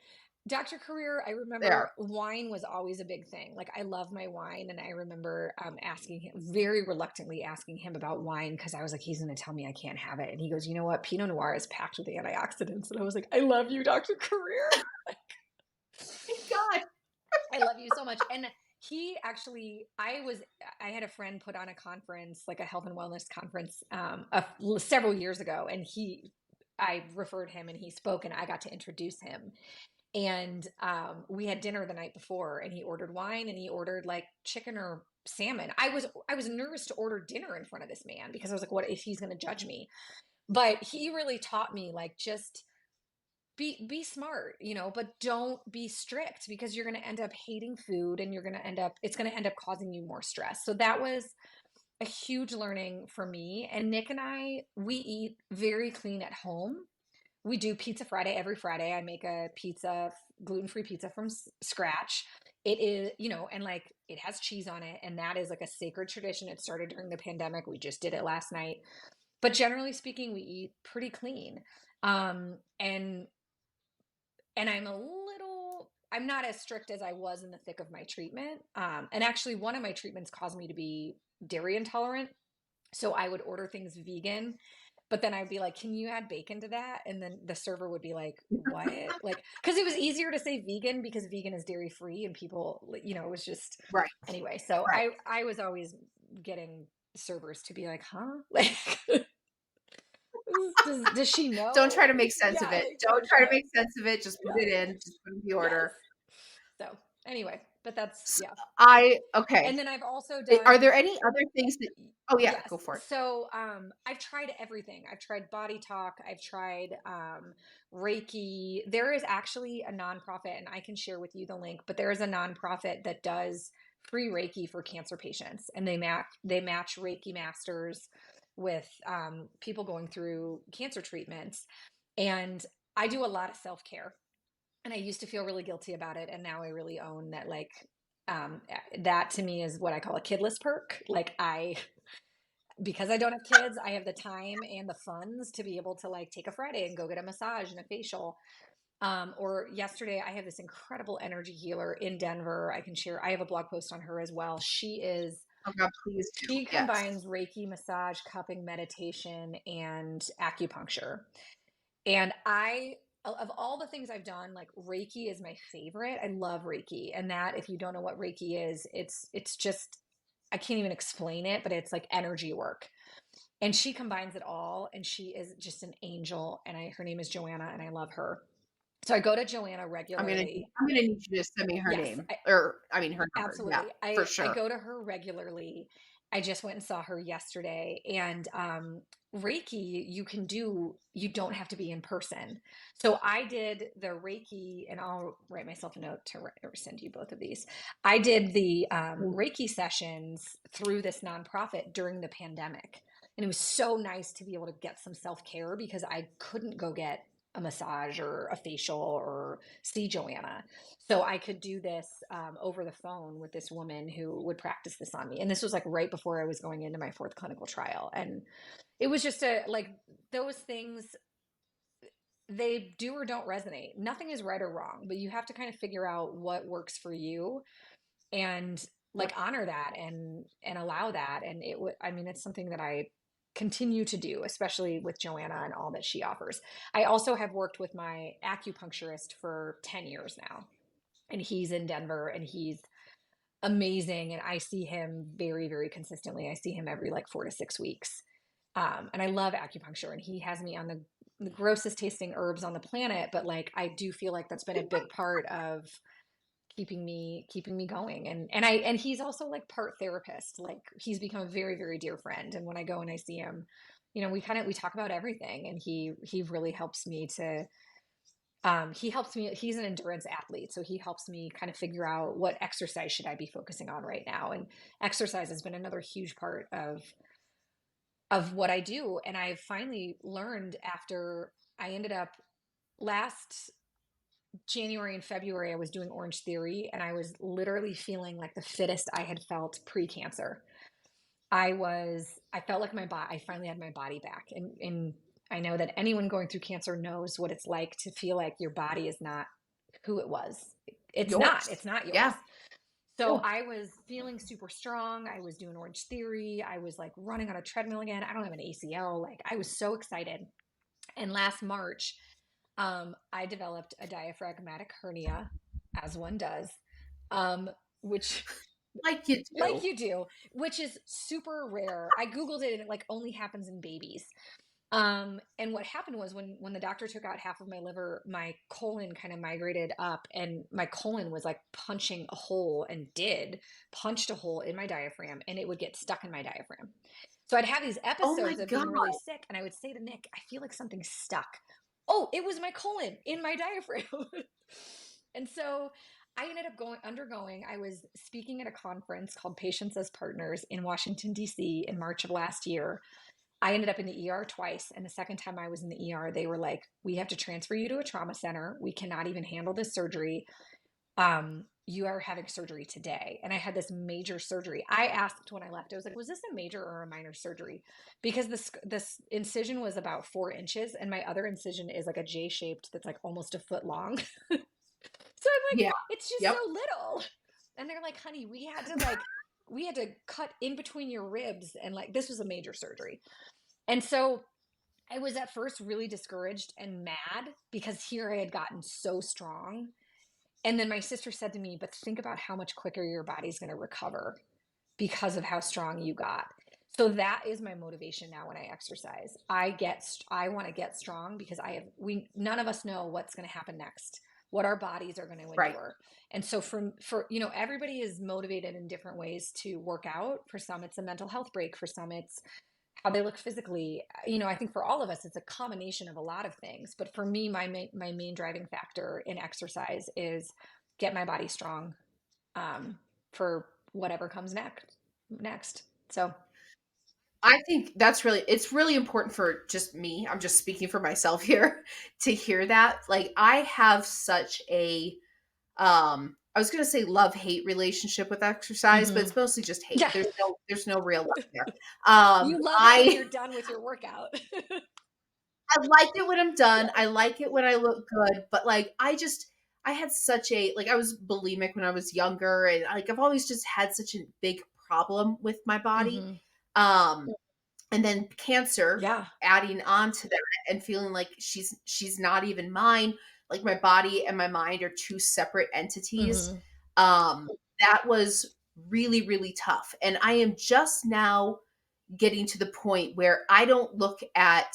Dr. Career, I They are. remember wine was always a big thing. Like I love my wine, and I remember asking him, very reluctantly asking him about wine, because I was like, he's going to tell me I can't have it. And he goes, you know what? Pinot Noir is packed with antioxidants. And I was like, I love you, Dr. Career. Thank God. I love you so much. And He actually, I had a friend put on a conference, like a health and wellness conference, several years ago, and I referred him and he spoke and I got to introduce him. And we had dinner the night before and he ordered wine and he ordered like chicken or salmon. I was nervous to order dinner in front of this man because I was like, what if he's going to judge me? But he really taught me like just be smart, but don't be strict because you're going to end up hating food and it's going to end up causing you more stress. So that was a huge learning for me. And Nick and we eat very clean at home. We do Pizza Friday every Friday. I make a pizza, gluten-free pizza from scratch. It is, and like it has cheese on it. And that is like a sacred tradition. It started during the pandemic. We just did it last night. But generally speaking, we eat pretty clean. And I'm not as strict as I was in the thick of my treatment. And actually, one of my treatments caused me to be dairy intolerant. So I would order things vegan, but then I'd be like, can you add bacon to that? And then the server would be like, what? Like, because it was easier to say vegan because vegan is dairy free and people, it was just, Right. anyway. So Right. I was always getting servers to be like, huh? Like, does she Don't know? try to make sense of Yeah, it. like Don't don't try to try. make sense of it. Just put Yeah. it in. Just put in the Yes. order. So anyway, but that's, S yeah. okay. And then I've also Are done, there any other things that Oh, yeah, yes. go for it. So I've tried everything. I've tried body talk. I've tried Reiki. There is actually a nonprofit, and I can share with you the link, but there is a nonprofit that does free Reiki for cancer patients. And they match Reiki masters with people going through cancer treatments. And I do a lot of self-care. And I used to feel really guilty about it. And now I really own that, like, that to me is what I call a kidless perk. Like, because I don't have kids, I have the time and the funds to be able to like take a Friday and go get a massage and a facial. Or yesterday, I have this incredible energy healer in Denver. I can share, I have a blog post on her as well. Oh, God, please do. She Yes. combines Reiki, massage, cupping, meditation, and acupuncture. And of all the things I've done, like Reiki is my favorite. I love Reiki. And that, if you don't know what Reiki is, it's just, I can't even explain it, but it's like energy work. And she combines it all. And she is just an angel. And her name is Joanna, and I love her. So I go to Joanna regularly. I'm gonna need you to send me her Yes, name, or I mean, her number. Yeah, absolutely. for I sure. go to her regularly. I just went and saw her yesterday. And Reiki, you don't have to be in person. So I did the Reiki, and I'll write myself a note to send you both of these. I did the Mm. Reiki sessions through this nonprofit during the pandemic. And it was so nice to be able to get some self-care because I couldn't go get a massage or a facial or see Joanna. So I could do this over the phone with this woman who would practice this on me. And this was like right before I was going into my fourth clinical trial. And it was just those things, they do or don't resonate. Nothing is right or wrong, but you have to kind of figure out what works for you and Yep. like honor that and allow that. And I mean, it's something that I continue to do, especially with Joanna and all that she offers. I also have worked with my acupuncturist for 10 years now, and he's in Denver and he's amazing. And I see him very, very consistently. I see him every like 4 to 6 weeks. And I love acupuncture, and he has me on the grossest tasting herbs on the planet. But like, I do feel like that's been a big part of keeping me going. And he's also like part therapist. Like, he's become a very, very dear friend. And when I go and I see him, we talk about everything. And he really helps me to he helps me. He's an endurance athlete, so he helps me kind of figure out what exercise should I be focusing on right now. And exercise has been another huge part of what I do. And I've finally learned, after I ended up last January and February, I was doing Orange Theory, and I was literally feeling like the fittest I had felt pre-cancer. I felt like my body, I finally had my body back. And I know that anyone going through cancer knows what it's like to feel like your body is not who it was. Yours. It's not yours. Yeah. So Yeah. I was feeling super strong. I was doing Orange Theory. I was like running on a treadmill again. I don't have an ACL. Like, I was so excited. And last March, I developed a diaphragmatic hernia, as one does, um, which Like you like do. you do, which is super rare. I Googled it and it like only happens in babies. And what happened was when the doctor took out half of my liver, my colon kind of migrated up and my colon was like punching a hole and did punched a hole in my diaphragm and it would get stuck in my diaphragm. So I'd have these Oh my episodes of God. being really sick and I would say to Nick, I feel like something's stuck. Oh, it was my colon in my diaphragm. And so I ended up undergoing, I was speaking at a conference called Patients as Partners in Washington, D.C. in March of last year. I ended up in the ER twice. And the second time I was in the ER, they were like, we have to transfer you to a trauma center. We cannot even handle this surgery. You are having surgery today. And I had this major surgery. I asked when I left, I was like, was this a major or a minor surgery? Because this incision was about 4 inches, and my other incision is like a J shaped that's like almost a foot long. So I'm like, Yeah. it's just so Yep. little. And they're like, honey, we had to cut in between your ribs and like this was a major surgery. And so I was at first really discouraged and mad because here I had gotten so strong. And then my sister said to me, but think about how much quicker your body's going to recover because of how strong you got. So that is my motivation now when I exercise. I want to get strong because none of us know what's going to happen next, what our bodies are going to Right. endure. And so for everybody is motivated in different ways to work out. For some it's a mental health break, for some it's how they look physically. I think for all of us it's a combination of a lot of things, but for me my main driving factor in exercise is get my body strong, for whatever comes next. So I think it's really important for just me. I'm just speaking for myself here to hear that. Like I have such a I was gonna say love-hate relationship with exercise, but hmm it's mostly just hate. yeah, There's no real love there. you love it when I you're done with your workout. I like it when I'm done. Yes. I like it when I look good, but like I had such a like I was bulimic when I was younger and like I've always just had such a big problem with my body. hmm Um and then cancer Yeah. adding on to that and feeling like she's not even mine, like my body and my mind are two separate entities. hmm um that was really tough, and I am just now getting to the point where I don't look at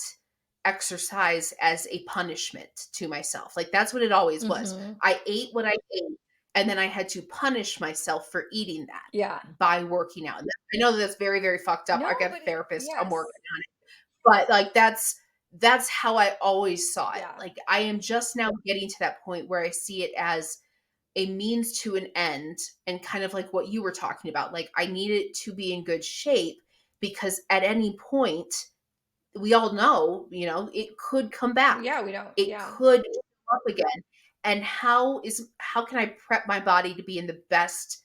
exercise as a punishment to myself. Like that's what it always was. hmm I ate what I ate and then I had to punish myself for eating that Yeah. by working out. And I know that that's very fucked up. No, I got a but therapist. I'm yes. working on it. But like that's how I always saw it. Yeah. Like I am just now getting to that point where I see it as a means to an end, and kind of like what you were talking about. Like I need it to be in good shape because at any point we all know, it could come back. Yeah, we don't. It Yeah. could come up again. And how can I prep my body to be in the best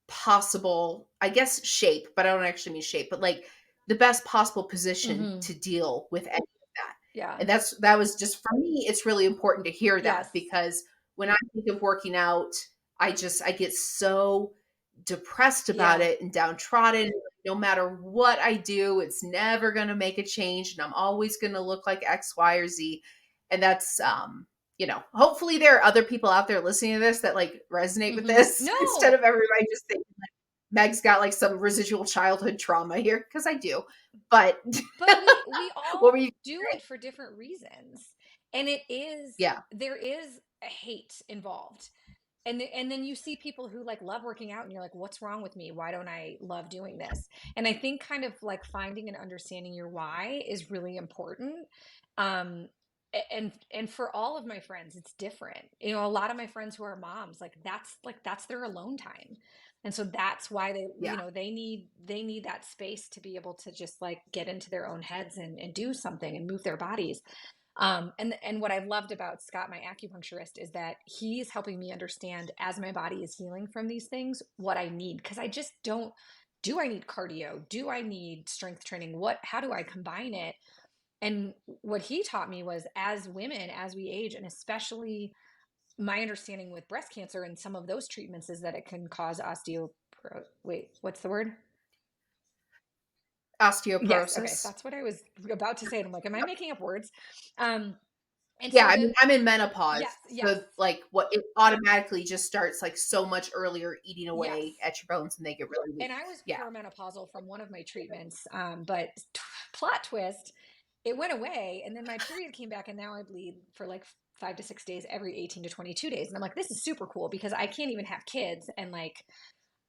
possible, I guess, shape, but I don't actually mean shape, but like the best possible position hmm to deal with any of that. Yeah. And that was just for me, it's really important to hear that Yes. because when I think of working out, I get so depressed about Yeah. it and downtrodden. No matter what I do, it's never going to make a change and I'm always going to look like X, Y, or Z. And that's hopefully there are other people out there listening to this that like resonate with this instead No, of everybody just thinking like Meg's got like some residual childhood trauma here, because I do. But but we what were all you do it for different reasons. And Yeah. there is a hate involved. And then you see people who like love working out and you're like, what's wrong with me? Why don't I love doing this? And I think kind of like finding and understanding your why is really important. um and for all of my friends it's different. A lot of my friends who are moms, that's their alone time. And so that's why Yeah. they need that space to be able to just like get into their own heads and do something and move their bodies. And what I've loved about Scott, my acupuncturist, is that he's helping me understand as my body is healing from these things, what I need. Because I just don't, do I need cardio? Do I need strength training? How do I combine it? And what he taught me was as women, as we age, and especially my understanding with breast cancer and some of those treatments is that it can cause wait, what's the word? Yes. Okay. Osteoporosis. That's what I was about to say. And I'm like, am I making up words? Um, And Yeah, so I mean, I'm in menopause, yes, yes, so, like, what it automatically just starts, like, so much earlier eating yes. away at your bones, and they get really And weak. I was Yeah. perimenopausal from one of my treatments, but plot twist, it went away, and then my period came back, and now I bleed for like 5 to 6 days every 18 to 22 days, and I'm like, this is super cool because I can't even have kids, and like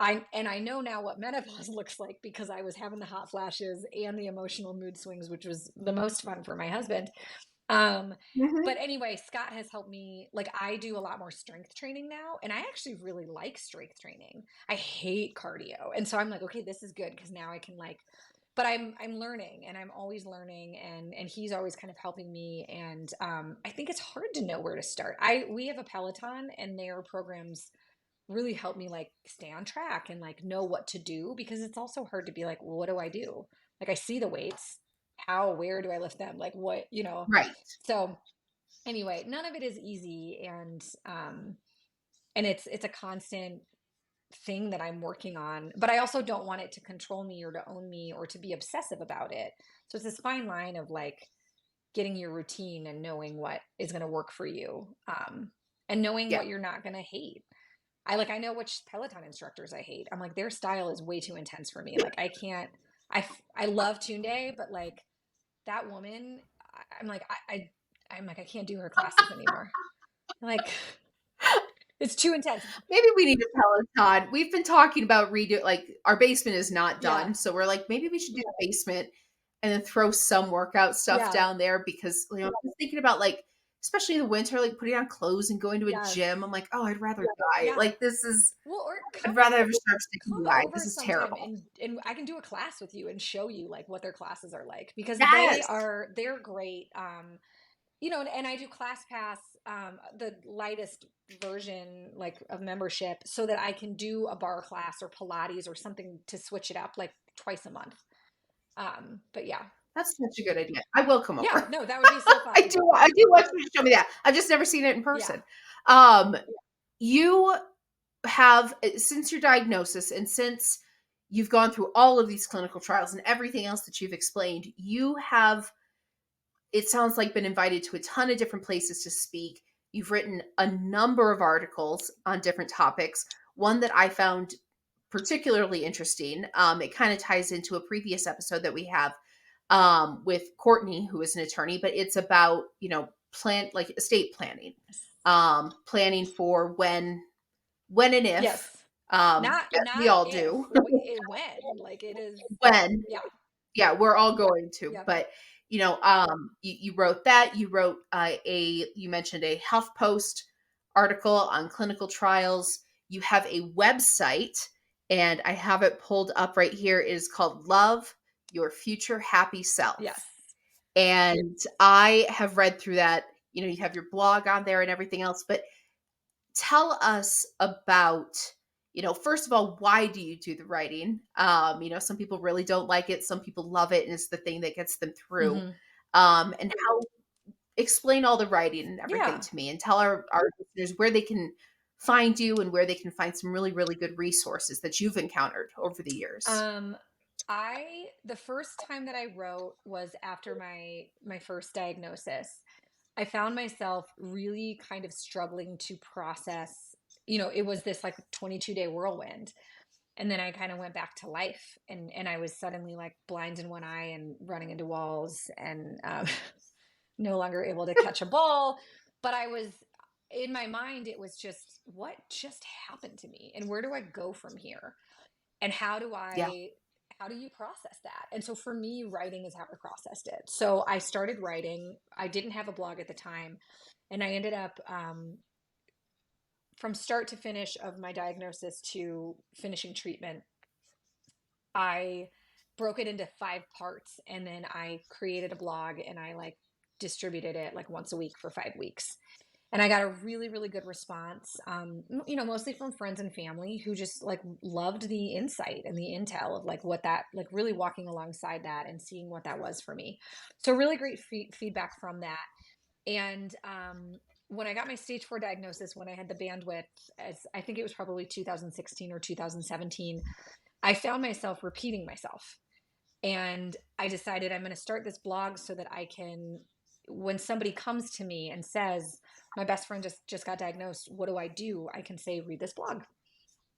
I know now what menopause looks like because I was having the hot flashes and the emotional mood swings, which was the most fun for my husband. Um, Mhm. but anyway, Scott has helped me. Like, I do a lot more strength training now, and I actually really like strength training. I hate cardio. And so I'm like, okay, this is good because now I can like, but I'm learning, and I'm always learning, and he's always kind of helping me. And I think it's hard to know where to start. We have a Peloton, and their programs really help me like stay on track and like know what to do, because it's also hard to be like, well, what do I do? Like, I see the weights, how, where do I lift them, like what, Right. so anyway, none of it is easy, and it's a constant thing that I'm working on, but I also don't want it to control me or to own me or to be obsessive about it. So it's this fine line of like getting your routine and knowing what is going to work for you, and knowing Yeah. what you're not going to hate. I know which Peloton instructors I hate. I'm like, their style is way too intense for me. Like, I can't. I love Tunde, but like that woman, I'm like I'm like, I can't do her classes anymore. Like, it's too intense. Maybe we need a Peloton. We've been talking about redo like, our basement is not Yeah, done, so we're like, maybe we should do the basement and then throw some workout stuff yeah, down there because, I was thinking about, like, especially in the winter, like, putting on clothes and going to a yes, gym. I'm like, "Oh, I'd rather die." yeah. Like, this is Well, or I'd rather have just start come sticking die. over This is sometime, terrible. and I can do a class with you and show you like what their classes are like, because Yes. they're great. And I do ClassPass, the lightest version like of membership, so that I can do a bar class or Pilates or something to switch it up like twice a month. But yeah, That's such a good idea. I will come yeah, over. no, that would be so fun. I do want you to show me that. I've just never seen it in Yeah. person. Um, you have since your diagnosis and since you've gone through all of these clinical trials and everything else that you've explained, you have, it sounds like, been invited to a ton of different places to speak. You've written a number of articles on different topics. One that I found particularly interesting, it kind of ties into a previous episode that we have with Courtney, who is an attorney, but it's about, like estate planning, planning for when and if, Yes. as we Not all if, do, when, like it is. when, Yeah. yeah, we're all going to. Yep. But you wrote that. You wrote you mentioned a HuffPost article on clinical trials. You have a website, and I have it pulled up right here. It is called Love Your Future Happy Self. Yes. And I have read through that. You have your blog on there and everything else, but tell us about, first of all, why do you do the writing? Some people really don't like it, some people love it, and it's the thing that gets them through. Hmm. And how, explain all the writing and everything Yeah. to me, and tell our listeners where they can find you and where they can find some really, really good resources that you've encountered over the years. Um, the first time that I wrote was after my first diagnosis. I found myself really kind of struggling to process, it was this like 22-day whirlwind. And then I kind of went back to life, and I was suddenly like blind in one eye and running into walls, and no longer able to catch a ball. But I was, in my mind, it was just, what just happened to me? And where do I go from here? And Yeah. how do you process that? And so for me, writing is how I processed it. So I started writing. I didn't have a blog at the time, and I ended up, from start to finish of my diagnosis to finishing treatment, I broke it into 5 parts, and then I created a blog, and I like distributed it like once a week for 5 weeks. And I got a really, really good response, mostly from friends and family who just like loved the insight and the intel of like what that, like really walking alongside that and seeing what that was for me. So really great feedback from that. And when I got my stage 4 diagnosis, when I had the bandwidth, as I think it was probably 2016 or 2017, I found myself repeating myself. And I decided I'm going to start this blog so that I can when somebody comes to me and says, my best friend just got diagnosed, what do? I can say, read this blog.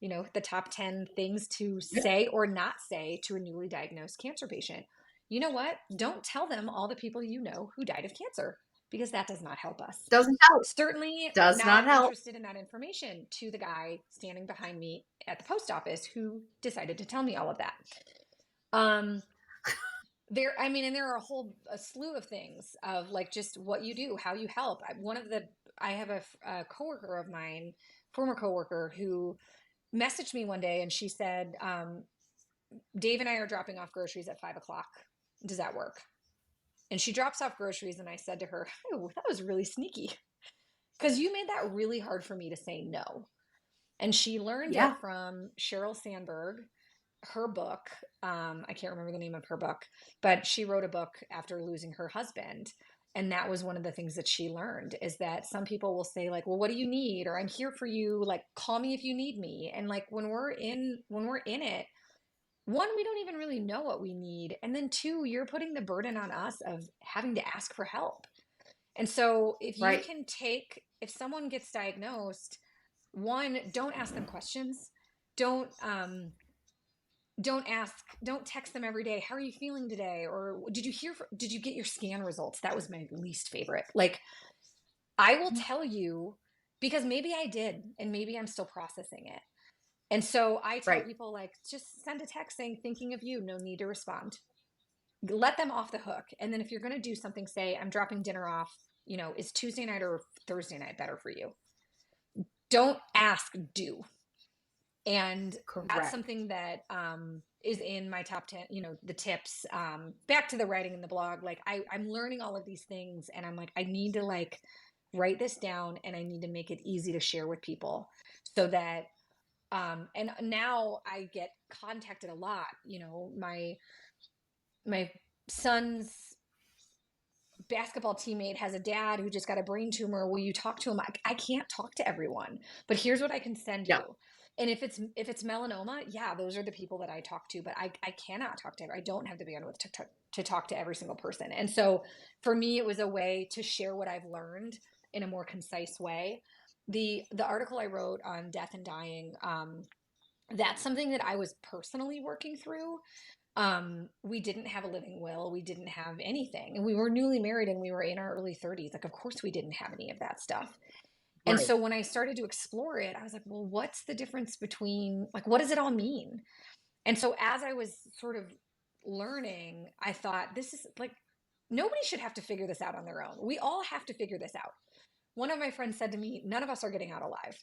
The top 10 things to Yeah. say or not say to a newly diagnosed cancer patient. You know what? Don't tell them all the people you know who died of cancer, because that does not help us. Doesn't help. Certainly Does not not help. interested in that information to the guy standing behind me at the post office who decided to tell me all of that. And there are a slew of things of like just what you do, how you help. I have a coworker of mine, former coworker, who messaged me one day and she said, Dave and I are dropping off groceries at 5 o'clock. Does that work? And she drops off groceries and I said to her, oh, that was really sneaky, because you made that really hard for me to say no. And she learned it Yeah. from Sheryl Sandberg, her book. I can't remember the name of her book, but she wrote a book after losing her husband. And that was one of the things that she learned, is that some people will say like, well, what do you need? Or I'm here for you. Like, call me if you need me. And like, when we're in it, one, we don't even really know what we need. And then two, you're putting the burden on us of having to ask for help. And so Right. if someone gets diagnosed, one, don't ask them questions. Don't don't text them every day, how are you feeling today? Or did you get your scan results? That was my least favorite. Like, I will tell you, because maybe I did and maybe I'm still processing it. And so I tell Right. people, like, just send a text saying thinking of you, no need to respond. Let them off the hook. And then if you're going to do something, say, I'm dropping dinner off, is Tuesday night or Thursday night better for you? Don't ask, do. And that's Correct. something that is in my top 10, the tips. Back to the writing in the blog, like I'm learning all of these things and I'm like, I need to like write this down and I need to make it easy to share with people, so that and now I get contacted a lot. My son's basketball teammate has a dad who just got a brain tumor. Will you talk to him? I can't talk to everyone, but here's what I can send Yeah. you. And if it's melanoma, yeah, those are the people that I talk to, but I cannot talk to I don't have the bandwidth to talk to every single person. And so for me, it was a way to share what I've learned in a more concise way. The article I wrote on death and dying, that's something that I was personally working through. We didn't have a living will, we didn't have anything, and we were newly married and we were in our early 30s. Like, of course we didn't have any of that stuff. And Right. so when I started to explore it, I was like, well, what's the difference between, like, what does it all mean? And so as I was sort of learning, I thought, this is like, nobody should have to figure this out on their own. We all have to figure this out. One of my friends said to me, none of us are getting out alive.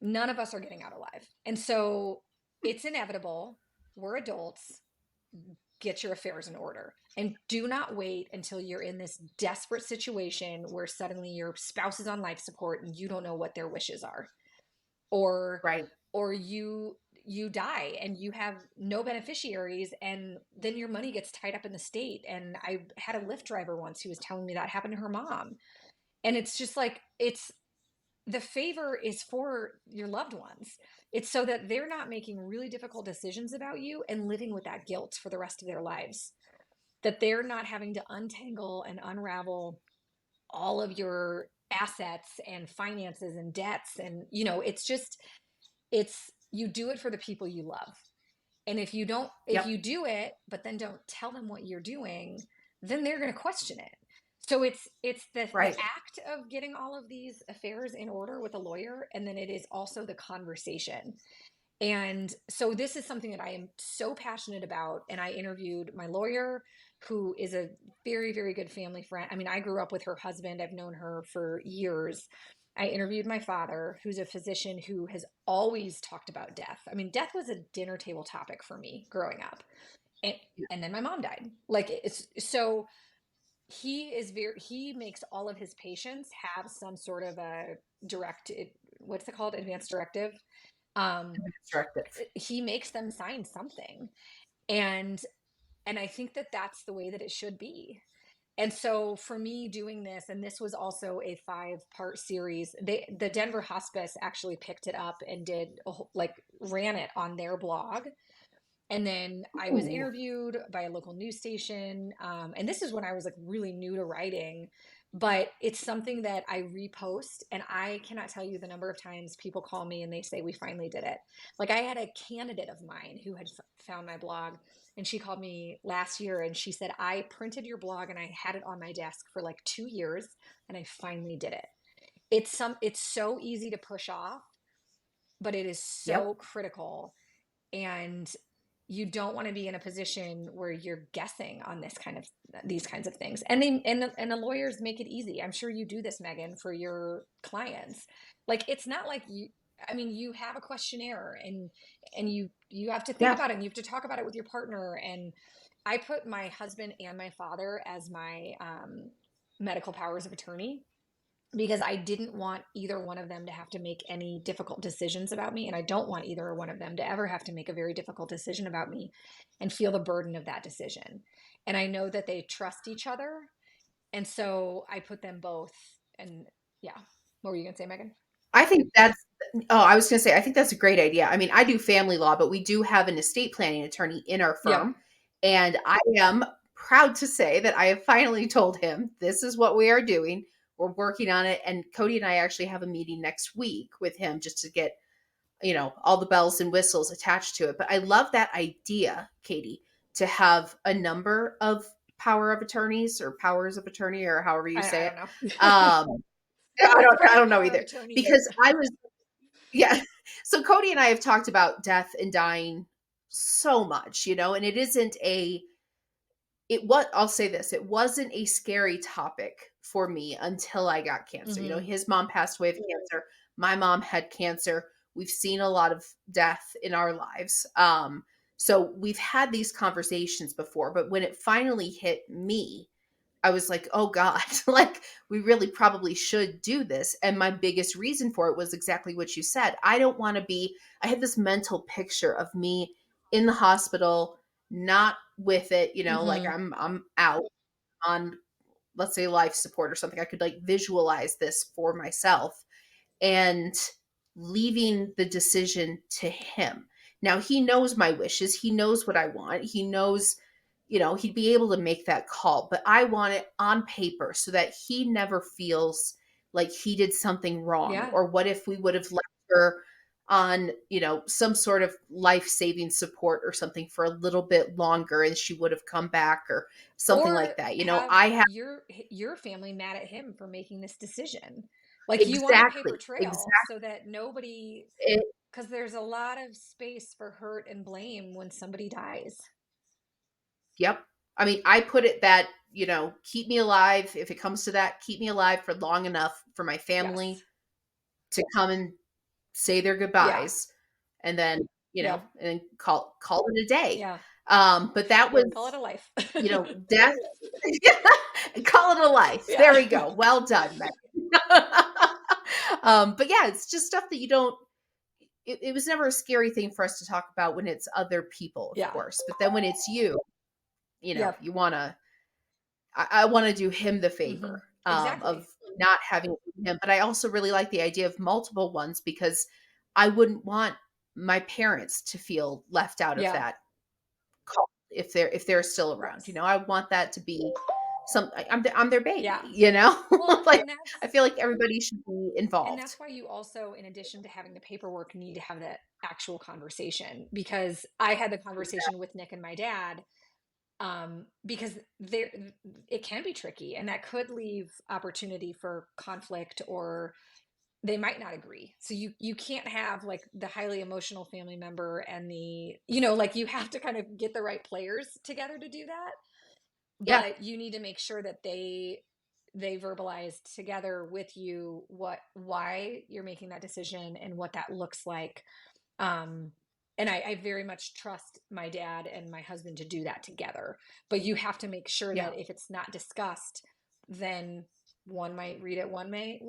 None of us are getting out alive. And so it's inevitable. We're adults. Get your affairs in order, and do not wait until you're in this desperate situation where suddenly your spouse is on life support and you don't know what their wishes are, or Right. you die and you have no beneficiaries, and then your money gets tied up in the state. And I had a Lyft driver once who was telling me that happened to her mom. And it's just like, it's the favor is for your loved ones. It's so that they're not making really difficult decisions about you and living with that guilt for the rest of their lives. That they're not having to untangle and unravel all of your assets and finances and debts. And, it's, you do it for the people you love. And if Yep. you do it, but then don't tell them what you're doing, then they're going to question it. So it's the Right. act of getting all of these affairs in order with a lawyer, and then it is also the conversation. And so this is something that I am so passionate about. And I interviewed my lawyer, who is a very, very good family friend. I mean, I grew up with her husband. I've known her for years. I interviewed my father, who's a physician who has always talked about death. I mean, death was a dinner table topic for me growing up. And Yeah. and then my mom died. Like, it's so he makes all of his patients have some sort of a what's it called? Advanced directive. Um, Destructive. he makes them sign something. And I think that that's the way that it should be. And so for me doing this, and this was also a 5-part series, the Denver Hospice actually picked it up and did ran it on their blog. And then I was Ooh. interviewed by a local news station. And this is when I was like really new to writing, but it's something that I repost. And I cannot tell you the number of times people call me and they say, we finally did it. Like I had a candidate of mine who had found my blog, and she called me last year and she said, I printed your blog and I had it on my desk for like 2 years and I finally did it. It's so easy to push off, but it is Yep. so critical. And you don't want to be in a position where you're guessing on these kinds of things. And the lawyers make it easy. I'm sure you do this, Megan, for your clients. Like it's not like you, I mean, you have a questionnaire, and you have to think Yeah. about it, and you have to talk about it with your partner. And I put my husband and my father as my medical powers of attorney, because I didn't want either one of them to have to make any difficult decisions about me. And I don't want either one of them to ever have to make a very difficult decision about me and feel the burden of that decision. And I know that they trust each other. And so I put them both. And yeah. What were you going to say, Megan? I think that's I was gonna say, I think that's a great idea. I mean, I do family law, but we do have an estate planning attorney in our Yep. firm. And I am proud to say that I have finally told him this is what we are doing. We're working on it. And Cody and I actually have a meeting next week with him just to get, all the bells and whistles attached to it. But I love that idea, Katie, to have a number of power of attorneys or powers of attorney or however you I say don't it. know. Um, I Whatever don't know power of either attorney is. because I was yeah. So Cody and I have talked about death and dying so much, and it isn't a it what I'll say this, it wasn't a scary topic for me until I got cancer. Hmm. His mom passed away of cancer. My mom had cancer. We've seen a lot of death in our lives. So we've had these conversations before, but when it finally hit me, I was like, oh God, like we really probably should do this. And my biggest reason for it was exactly what you said. I don't want to I had this mental picture of me in the hospital, not with it, like Hmm. I'm out on, let's say, life support or something. I could like visualize this for myself and leaving the decision to him. Now he knows my wishes, he knows what I want, he knows, he'd be able to make that call, but I want it on paper so that he never feels like he did something wrong. Yeah. Or what if we would have left her on, some sort of life-saving support or something for a little bit longer and she would have come back or something like Or that. have I have your family mad at him for making this decision. Like you want a paper exactly, trail exactly. so that nobody, It, because there's a lot of space for hurt and blame when somebody dies. Yep. I mean, I put it that, keep me alive. If it comes to that, keep me alive for long enough for my Yes. family to come and say their Yeah. goodbyes and then, Yep. and call it a day. Yeah. But that Call it was, a life. death. Call it a life. There Yeah. we go. Well done, Megan. But yeah, it's just stuff that you don't it was never a scary thing for us to talk about when it's other people, of Yeah. course. But then when it's you, Yep. you wanna I want to do him the Hmm. favor of Exactly. not having him. But I also really like the idea of multiple ones because I wouldn't want my parents to feel left out of Yeah. that call if they're still around. Yes. I want that to be I'm their baby. Yeah. Well, Like I feel like everybody should be and involved. that's why you also, in addition to having the paperwork, need to have that actual conversation, because I had the conversation with Nick and my dad, because there it can be tricky, and that could leave opportunity for conflict, or they might not agree. So you can't have like the highly emotional family member and like you have to kind of get the right players together to do that. Yeah, But you need to make sure that they verbalize together with you why you're making that decision and what that looks like. um and I very much trust my dad and my husband to do that together. But you have to make sure yeah, that if it's not discussed, then one might read it one way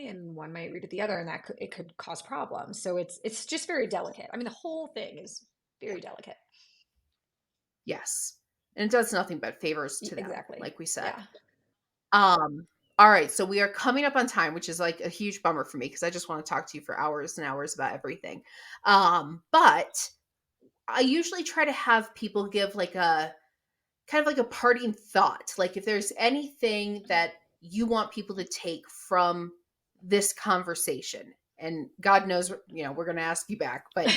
and one might read it the other, and it could cause problems. So it's just very delicate. I mean, the whole thing is yeah. very delicate. Yes. And it does nothing but favors to them, Exactly. like we said. Yeah. All right, so we are coming up on time, which is like a huge bummer for me because I just want to talk to you for hours and hours about everything. But I usually try to have people give like a kind of like a parting thought. Like if there's anything that you want people to take from this conversation, and God knows, we're going to ask you back, but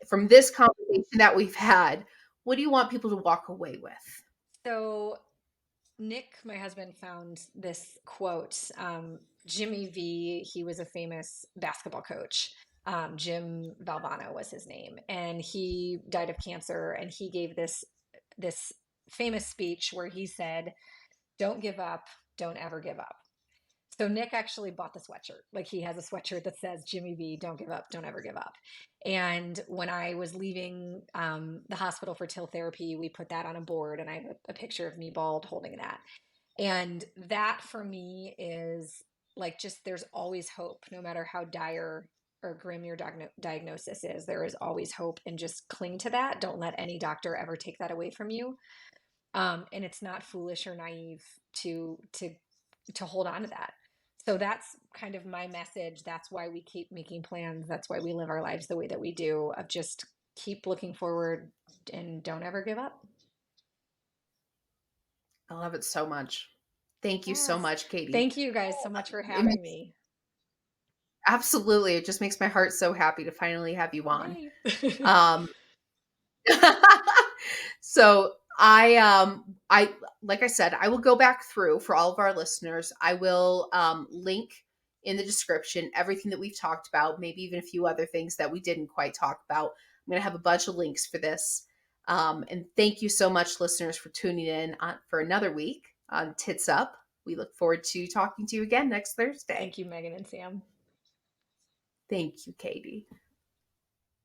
from this conversation that we've had, what do you want people to walk away with? So Nick, my husband, found this quote. Jimmy V, he was a famous basketball coach. Jim Valvano was his name, and he died of cancer. And he gave this famous speech where he said, "Don't give up, don't ever give up." So Nick actually bought the sweatshirt. Like he has a sweatshirt that says Jimmy V, don't give up, don't ever give up. And when I was leaving the hospital for TIL therapy, we put that on a board, and I have a picture of me bald holding that. And that for me is like, just there's always hope, no matter how dire or grim your diagnosis is, there is always hope, and just cling to that. Don't let any doctor ever take that away from you. And it's not foolish or naive to hold on to that. So that's kind of my message. That's why we keep making plans. That's why we live our lives the way that we do, of just keep looking forward and don't ever give up. I love it so much. Thank you so Yes. much, Katie. Thank you guys so much for It having makes, me. absolutely. It just makes my heart so happy to finally have you on. Yay. Um, so I like I said, I will go back through for all of our listeners. I will link in the description everything that we've talked about, maybe even a few other things that we didn't quite talk about. I'm going to have a bunch of links for this. And thank you so much, listeners, for tuning in for another week on Tits Up. We look forward to talking to you again next Thursday. Thank you, Megan and Sam. Thank you, Katie.